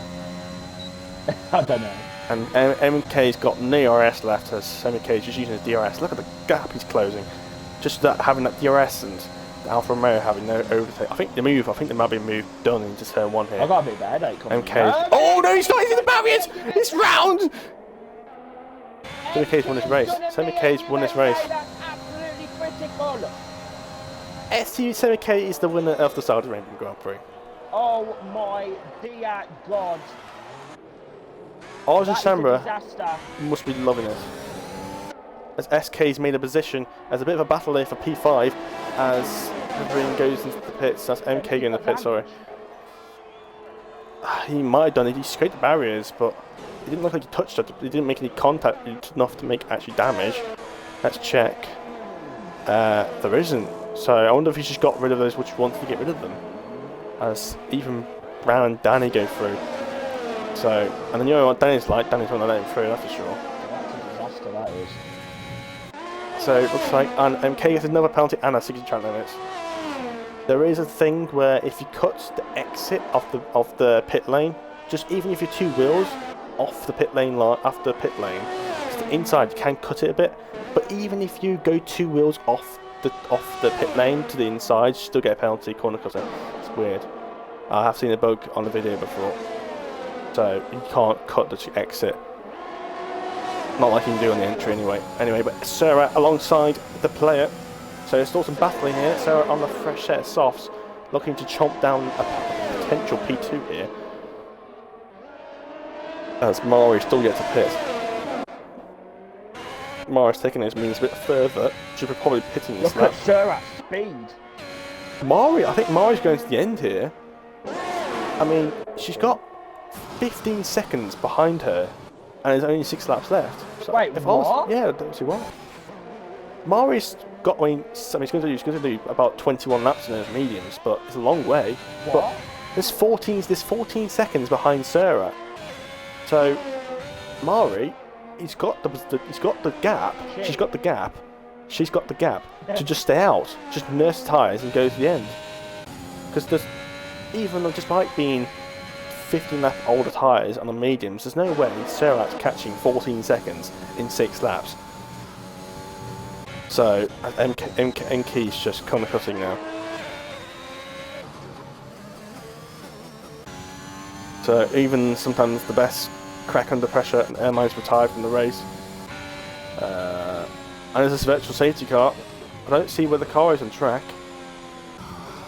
I don't know. And MK's got no DRS left, as Semi-K's just using his DRS. Look at the gap he's closing. Just that having that DRS and Alfa Romeo having no overtake. I think there might be a move done into turn 1 here. I got a bit bad, MK. Oh no, he's not hitting the barriers! It's round! Semi-K's won this race. Semi-K's won this race. That's absolutely beautiful. STB Semi-K is the winner of the Saudi Arabian Grand Prix. Oh my dear God. Arjun That is a Samra disaster. must be loving it. As SK's made a position as a bit of a battle there for P5 as everyone goes into the pits. That's MK going to the pit, sorry. He might have done it, he scraped the barriers, but it didn't look like he touched it. He didn't make any contact enough to make actually damage. Let's check. There isn't. So I wonder if he's just got rid of those which wanted to get rid of them. As even Brown and Danny go through. So, and then you know what Danny's like, Danny's want to let him through, that's for sure. That's a disaster, that is. So it looks like, and MK gets another penalty and a 60 track limits. There is a thing where if you cut the exit of the pit lane, just even if you're 2 wheels off the pit lane after pit lane, to the inside you can cut it a bit. But even if you go 2 wheels off the pit lane to the inside, you still get a penalty corner cutting. It's weird. I have seen a bug on the video before, so you can't cut the exit. Not like you can do on the entry anyway. Anyway, but Sarah alongside the player. So there's still some battling here. Sarah on the fresh set of softs, looking to chomp down a potential P2 here. As Mari still gets a pit. Mari's taking his means a bit further. Should be probably pitting this lap. Look at Sarah's speed. I think Mari's going to the end here. I mean, she's got 15 seconds behind her, and there's only 6 laps left. So Wait, what? Yeah, I don't see why. Mari's got, she's going to do about 21 laps in those mediums, but it's a long way. What? But there's 14 seconds behind Sarah. So Mari, he's got the gap. Shit. She's got the gap. She's got the gap to just stay out, just nurse tyres and go to the end. Because there's, even though despite being 15 lap older tyres on the mediums, there's no way Sarah's catching 14 seconds in 6 laps. So MK's just corner cutting now. So even sometimes the best crack under pressure and airlines retired from the race. And there's this virtual safety car. I don't see where the car is on track.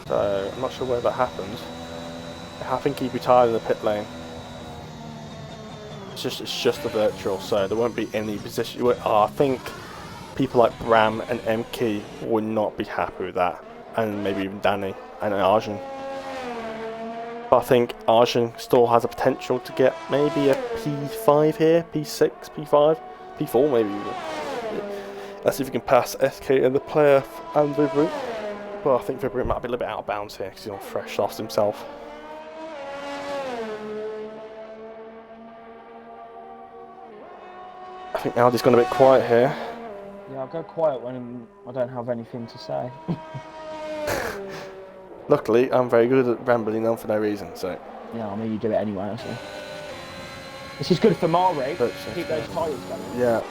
So I'm not sure where that happened. I think he retired in the pit lane. It's just a virtual, so there won't be any position. I think people like Bram and MK would not be happy with that, and maybe even Danny and Arjun. But I think Arjun still has a potential to get maybe a P5 here, P6, P5, P4 maybe even. Let's see if we can pass SK and the player and Vibri. But I think Vibri might be a little bit out of bounds here because he's on fresh lost himself. I think Aldi's gone a bit quiet here. Yeah, I'll go quiet when I don't have anything to say. Luckily, I'm very good at rambling on for no reason, so... Yeah, I mean, you do it anyway, so... This is good for Mari, to keep those tyres going. Yeah.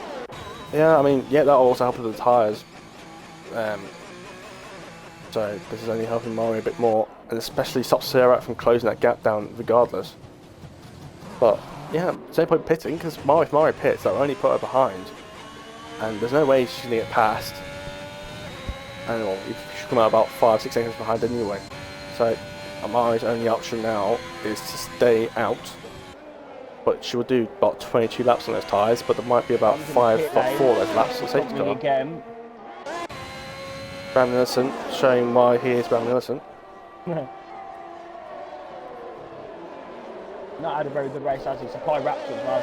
Yeah, I mean, yeah, that'll also help with the tyres. So, this is only helping Mari a bit more, and especially stops Sarah from closing that gap down regardless. But, yeah, there's no point pitting, because if Mari pits, that'll only put her behind. And there's no way she's going to get past. And well, she's come out about 5-6 seconds behind anyway. So Mari's only option now is to stay out. But she will do about 22 laps on those tyres, but there might be about 4 of those laps on safety car. Again. Bram Innocent, showing why he is Bram Innocent. Not had a very good race, has he? Supply Raptors as well.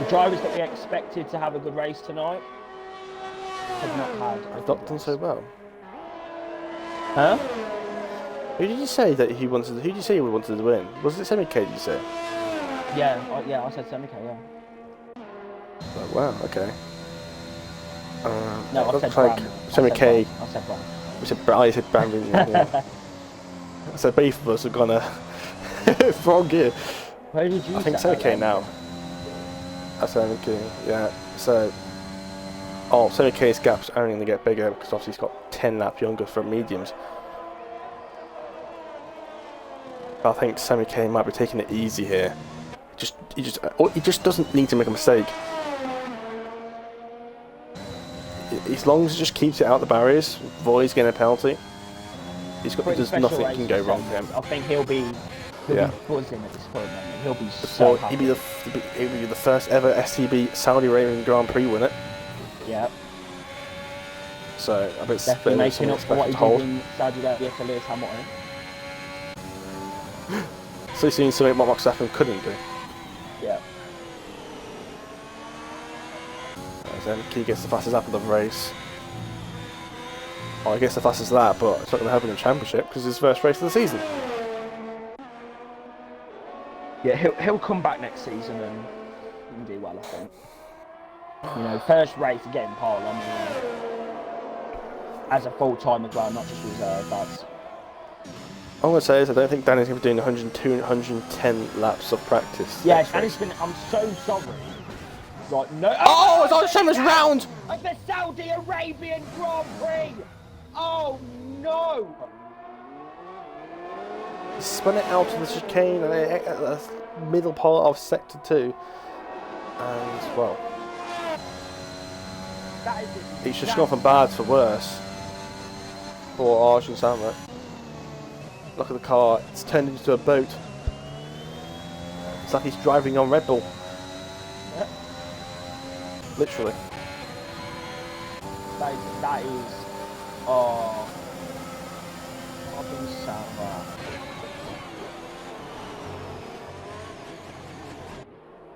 The drivers that we expected to have a good race tonight have not had. They've not done so well. Huh? Who did you say that he wanted? Who did you say he wanted to win? Was it Semi-K? Did you say? Yeah, I said Semi-K. Yeah. Oh, wow. Okay. No, I said like Semi-K. I said Bram. We said I said Bram, didn't you? Yeah. So both of us are gonna wrong gear. Where did you? I think Semi-K now. That's Semi-K. Yeah. So. Oh, Semi-K's gap's only going to get bigger because obviously he's got 10 laps younger for mediums. But I think Semi-K might be taking it easy here. He just doesn't need to make a mistake. as long as he just keeps it out the barriers, avoids getting a penalty, there's nothing can go wrong for him. I think he'll be buzzing at this point, man. He'll be so happy. He'll be the first ever STB Saudi Arabian Grand Prix winner. Yeah. So I bet definitely making up for what he did in Saudi Arabia for Lewis Hamilton. So he's seen something what Max Verstappen couldn't do. Yeah. As then he gets the fastest lap of the race. Well, I guess the fastest lap, but it's not going to happen in the championship because it's his first race of the season. Yeah, he'll come back next season and do well, I think. You know, first race again, Paul. I mean, as a full time as well, not just reserve. That's. All I'm going to say is I don't think Danny's going to be doing 102 and 110 laps of practice. Yeah, Danny's been. I'm so sorry. Right, no. Oh, it's on Shemmer's round! At the Saudi Arabian Grand Prix! Oh no! He spun it out of the chicane at the middle part of Sector 2. And, well, he's just gone from bad to worse for Arjun Samra. Look at the car, it's turned into a boat. It's like he's driving on Red Bull. Yep. Literally. That is Arjun Samra.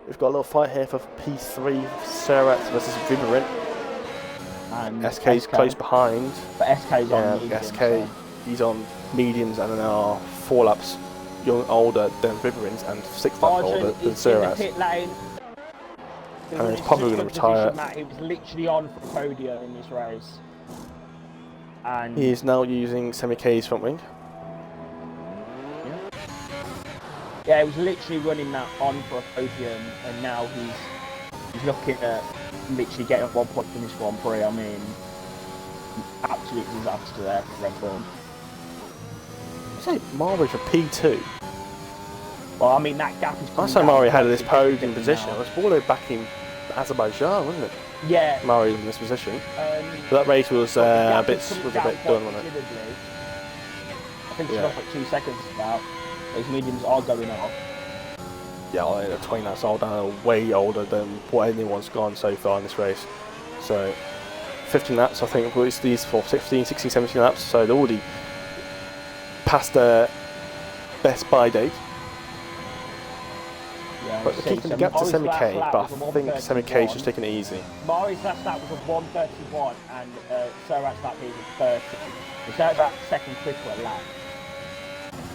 We've got a little fight here for P3, Serrat versus Vibrant. And SK's close behind. But SK's on mediums. SK, he's on mediums and are 4 laps older than Vibrant and 6 laps older than Serrat. Pit lane. And he's probably going to retire. He was literally on for the podium in this race. And he is now using Semi-K's front wing. Yeah, he was literally running that on for a podium, and now he's looking at literally getting 1 point from this Grand Prix. I mean, absolute disaster there for Red Bull. I say Mari for P2. Well, I mean, that gap is. Last time Mari had this podium position, it was all the way back in Azerbaijan, wasn't it? Yeah. Mari was in this position. But that race was a bit done, wasn't it? I think it's off at 2 seconds now. Those mediums are going off. Yeah, well, they're 20 laps old and way older than what anyone's gone so far in this race. So, 15 laps, I think, it's these for 15, 16, 17 laps. So they're already past their best by date. Yeah, but they're keeping the gap to Semi-K, but I think Semi-K's just taking it easy. Mari's last lap was a 1:31 and Serrat's lap is a 30. So Serrat's second quicker lap.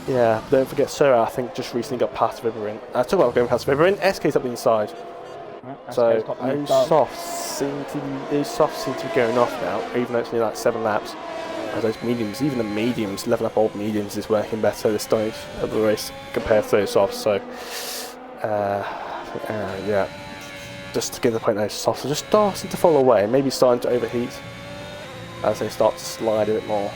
Yeah, but don't forget Serrat, I think, just recently got past Vibrant. Talk about going past Vibrant, SK's up the inside. Right, so those softs seem to be going off now, even though it's only like 7 laps. As those mediums, even the mediums, level up old mediums is working better this stage of the race compared to those softs. So, yeah, just to give the point, those softs are just starting to fall away, maybe starting to overheat as they start to slide a bit more.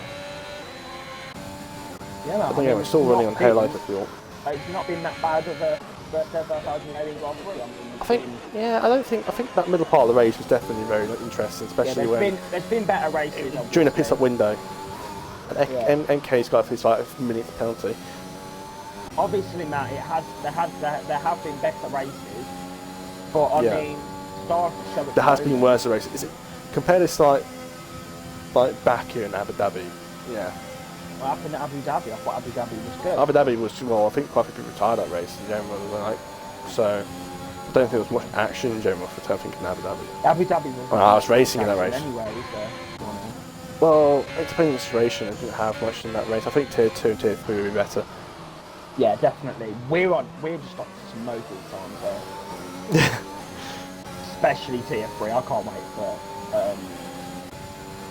Yeah, but yeah, we're still running on halide fuel. It's not been that bad of a first ever Saudi Arabian Grand Prix. I think that middle part of the race was definitely very interesting, especially there's been better races during the pit stop window. And MK's got his like a minute penalty. Obviously, Matt, there have been better races, but I mean, there has been worse races. Is it compare this like Baku and Abu Dhabi? Yeah. What happened at Abu Dhabi? I thought Abu Dhabi was good. Abu Dhabi was, well, I think quite a few people retired that race in general, like, so I don't think there was much action in general for I think in Abu Dhabi. Abu Dhabi was. I was racing in that race. Anyway, well, it depends on the situation. It didn't have much in that race. I think tier 2 and tier 3 would be better. Yeah, definitely. We're just got smoke all the time, so especially tier 3. I can't wait for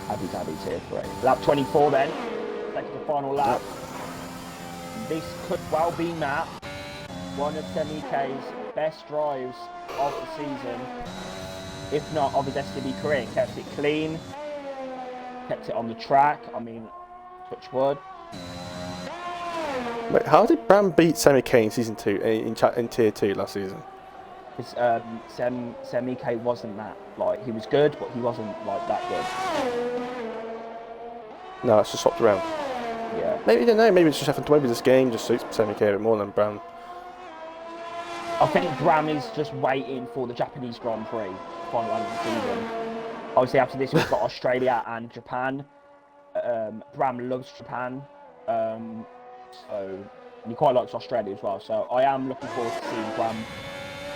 Abu Dhabi tier 3. Lap 24 then. Take the final lap. This could well be, Matt, one of Semi-K's best drives of the season, if not of his STB career. Kept it clean, kept it on the track. I mean, touch wood. Wait, how did Bram beat Semi-K in season 2 in tier 2 last season? Because Semike wasn't that, like, he was good, but he wasn't, like, that good. No, it's just swapped around. Yeah. Maybe, I don't know, maybe it's just happened to maybe this game just suits Semi-K a bit more than Brown. I think Bram is just waiting for the Japanese Grand Prix, final round of the season. Obviously, after this, we've got Australia and Japan. Bram loves Japan, and he quite likes Australia as well. So I am looking forward to seeing Bram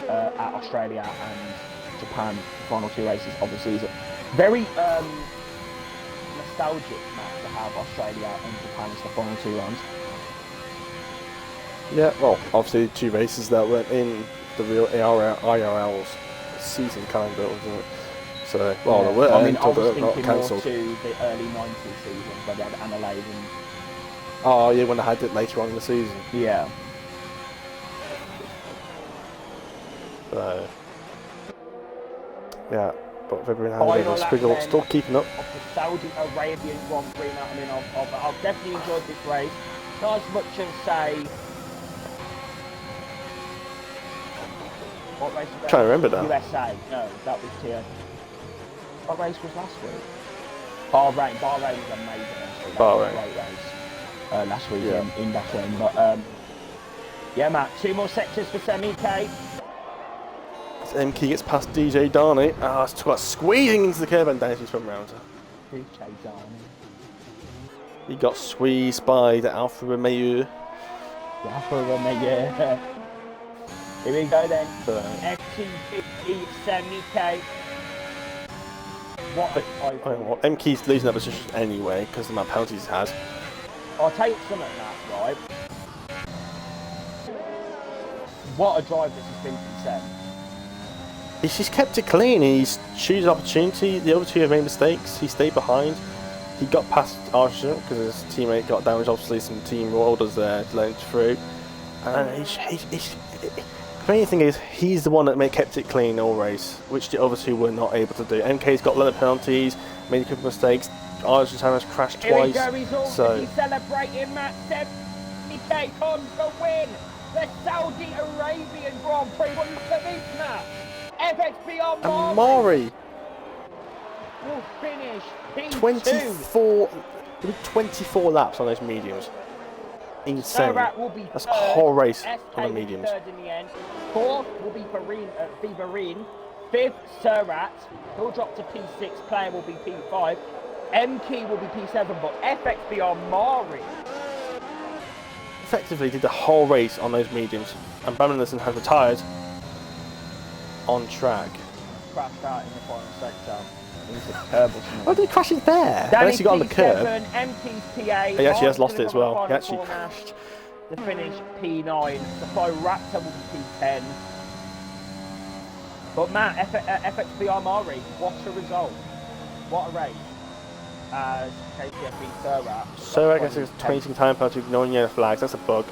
at Australia and Japan, the final 2 races of the season. Very nostalgic match to have Australia and Japan as the final 2 rounds. Yeah, well, obviously 2 races that weren't in the real IRL's season calendar, wasn't it? So, well, they were until they got cancelled. To the early 90s season where they had Adelaide and... Oh, yeah, when they had it later on in the season. Yeah. So, yeah, but February had a bit of a squiggle, still keeping up. Of the Saudi Arabian Grand Prix, I mean, I've definitely enjoyed this race. Not as much as, say... What race was that? Trying to remember that. USA. No, that was here. What race was last week? Bahrain. Bahrain was amazing. Bahrain. Great race. Last week in Bahrain. But yeah, Matt. 2 more sectors for Semi-K. As MK gets past DJ Darnay. Ah, it's got squeezing into the curve and down his front rounder. DJ Darnay. He got squeezed by the Alfa Romeo. The Alfa Romeo. Here we go then. FT50 Semi-K. What MK's losing that position anyway because of the amount of penalties he has. I'll take some of that, right? What a drive this has been from Sem. He's just kept it clean. He's choosing opportunity. The other 2 have made mistakes. He stayed behind. He got past Arjun because his teammate got damaged. Obviously, some team orders there to let him through. And the main thing is, he's the one that kept it clean all race, which the other 2 were not able to do. MK's got a lot of penalties, made a couple of mistakes. Arjun's has crashed twice. Here we go, he's all celebrating Matt. Semi-K on to win the Saudi Arabian Grand Prix. What look at this, Matt? FXB on Mari will finish P2. 24 laps on those mediums. Insane. Will be that's a whole race on the SK mediums. Third in the end. 4th will be Vivarin. 5th, Surratt. He'll drop to P6. Player will be P5. MK will be P7, but FXB on Mari. Effectively did the whole race on those mediums, and Bamlinson has retired on track. Crashed out in the final sector. It was a terrible. Why did he crash it there? Unless he got on the curve. MK's PA. He actually has lost it as well. He actually crashed. The finish P9. Supply Raptor will be P10. But man, FXBR Mari, what a result. What a race. As KTF beat Surratt. So I guess it's 20 time penalty with no yellow flags. That's a bug.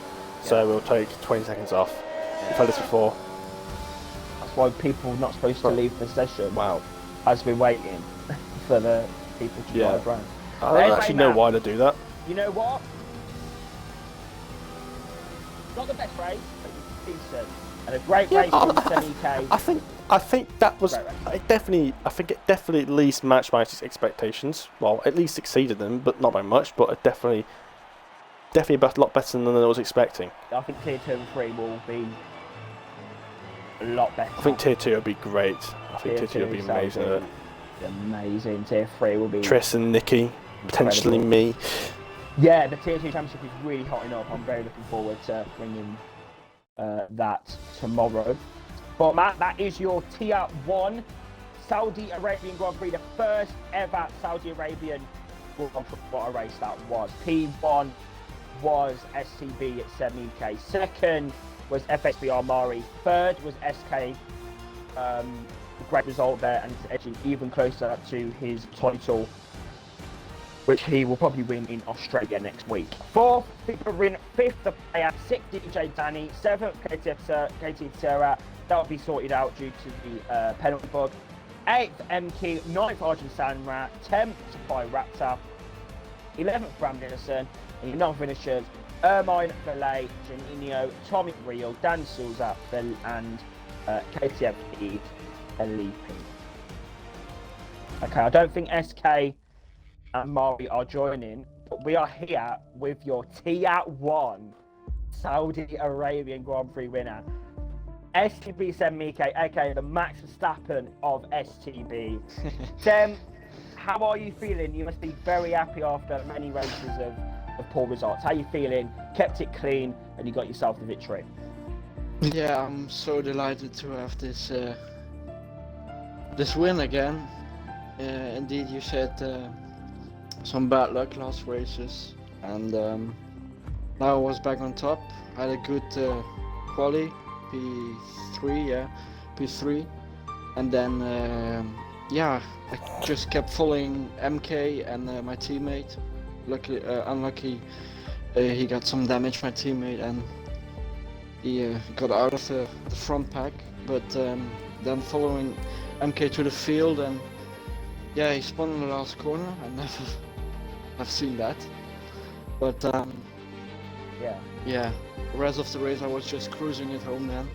So we'll take 20 seconds off. We've had this before. That's why people are not supposed to leave the session. Wow. Has been waiting for the people to drive around. I don't actually know why they do that. You know what? Not the best race, but it's decent. And a great race from Semi-K. I think that was it definitely at least matched my expectations. Well, at least exceeded them, but not by much. But it definitely a lot better than I was expecting. I think Tier 2 and 3 will be a lot better. I think Tier 2 will be great. I think Tier 2 will be amazing. Amazing. Tier 3 will be... Triss and Nikki, potentially me. Yeah, the Tier 2 Championship is really hotting up. I'm very looking forward to bringing that tomorrow. But Matt, that is your Tier 1 Saudi Arabian Grand Prix, the first ever Saudi Arabian Grand Prix. What a race that was. P1 was STB at Semi-K. Second was FXBR Mari. Third was SK. Great result there, and it's actually even closer to his title, which he will probably win in Australia next week. 4th, Vivarin. 5th, the player. 6th, DJ Danny. 7th, KTF Surratt. That will be sorted out due to the penalty bug. 8th, MK. 9th, Arjun Sanrat. 10th, Supply Raptor. 11th, Bram Dennison. And your non-finishers, Ermine, Valet, Janino, Tommy Real, Dan Souza, and KTM is a leaping. Okay, I don't think SK and Mari are joining, but we are here with your T1 Saudi Arabian Grand Prix winner, STB Sem Mike, aka the Max Verstappen of STB. Sem, how are you feeling? You must be very happy after many races of poor results. How are you feeling? Kept it clean and you got yourself the victory. Yeah, I'm so delighted to have this win again. Indeed, you said some bad luck last races, and now I was back on top. I had a good quali, P3, and then yeah, I just kept following MK and my teammate. Luckily, unlucky, he got some damage, my teammate, and he got out of the front pack. But then following MK to the field, and yeah, he spun in the last corner. I never have seen that. But yeah, the rest of the race I was just cruising at home then.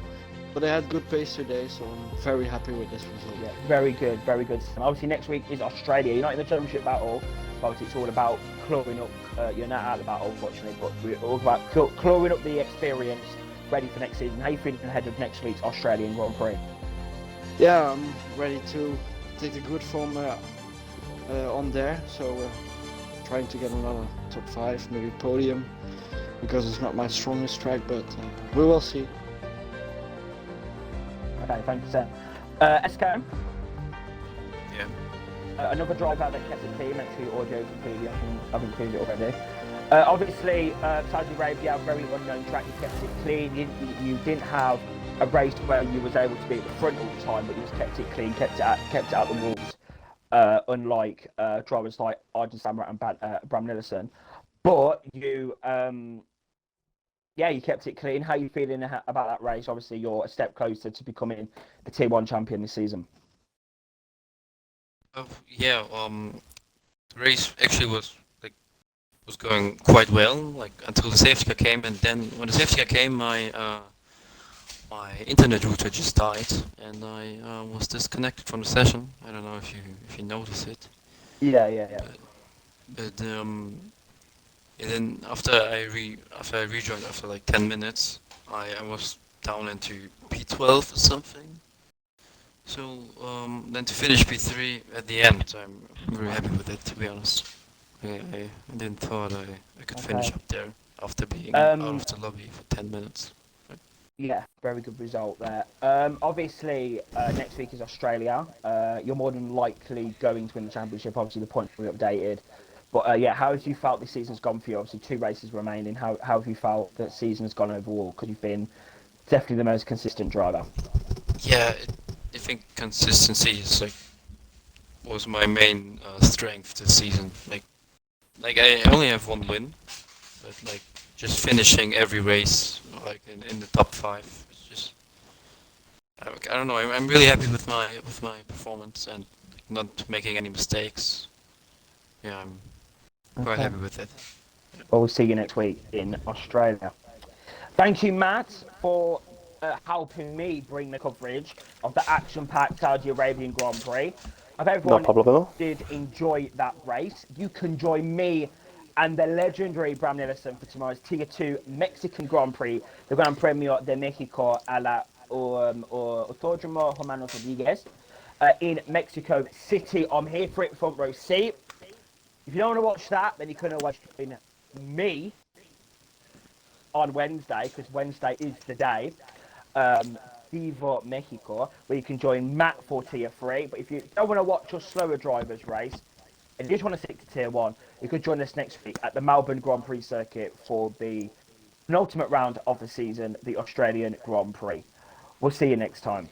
But I had good pace today, so I'm very happy with this result. Yeah, very good, very good. And obviously next week is Australia. You're not in the championship battle, but obviously it's all about clawing up. You're not out of the battle, unfortunately, but we're all about clawing up the experience, ready for next season. How are you feeling ahead of next week's Australian Grand Prix? Yeah, I'm ready to take the good form on there. So trying to get another top 5, maybe podium, because it's not my strongest track, but we will see. Okay, thank you, Sam. SKM? Yeah. Another driver that kept it clean. Make sure your audio is completely. I've included it already. Obviously, Saudi Arabia, very unknown track. You kept it clean. You didn't have a race where you was able to be at the front all the time, but you just kept it clean, kept it out the walls. Unlike drivers like Arjen Samrat and Bram Nilsson. But you, you kept it clean. How are you feeling about that race? Obviously, you're a step closer to becoming the T1 champion this season. Yeah, the race actually was going quite well, like until the safety car came, and then when the safety car came, my internet router just died, and I was disconnected from the session. I don't know if you noticed it. Yeah. But and then after I rejoined after like 10 minutes, I was down into P12 or something. So then to finish P3 at the end, I'm very happy with it, to be honest. I didn't thought I could finish up there after being out of the lobby for 10 minutes. Yeah, very good result there. Obviously, next week is Australia. You're more than likely going to win the championship. Obviously, the points will be updated. But yeah, how have you felt this season's gone for you? Obviously, 2 races remaining. How have you felt that season has gone overall? Because you've been definitely the most consistent driver. Yeah, I think consistency is was my main strength this season. Like I only have 1 win, but just finishing every race in the top 5. It's just I don't know. I'm really happy with my performance and not making any mistakes. Yeah, I'm quite happy with it. Well, we'll see you next week in Australia. Thank you, Matt, for helping me bring the coverage of the action-packed Saudi Arabian Grand Prix. I hope everyone did enjoy that race. You can join me and the legendary Bram Nilsson for tomorrow's Tier 2 Mexican Grand Prix, the Gran Premio de Mexico a la Autódromo Hermanos Rodriguez in Mexico City. I'm here for it, front row seat. If you don't want to watch that, then you can always join me on Wednesday, because Wednesday is the day. Vivo Mexico, where you can join Matt for Tier 3. But if you don't want to watch your slower drivers race, and you just want to stick to Tier 1, you could join us next week at the Melbourne Grand Prix circuit for the penultimate round of the season, the Australian Grand Prix. We'll see you next time.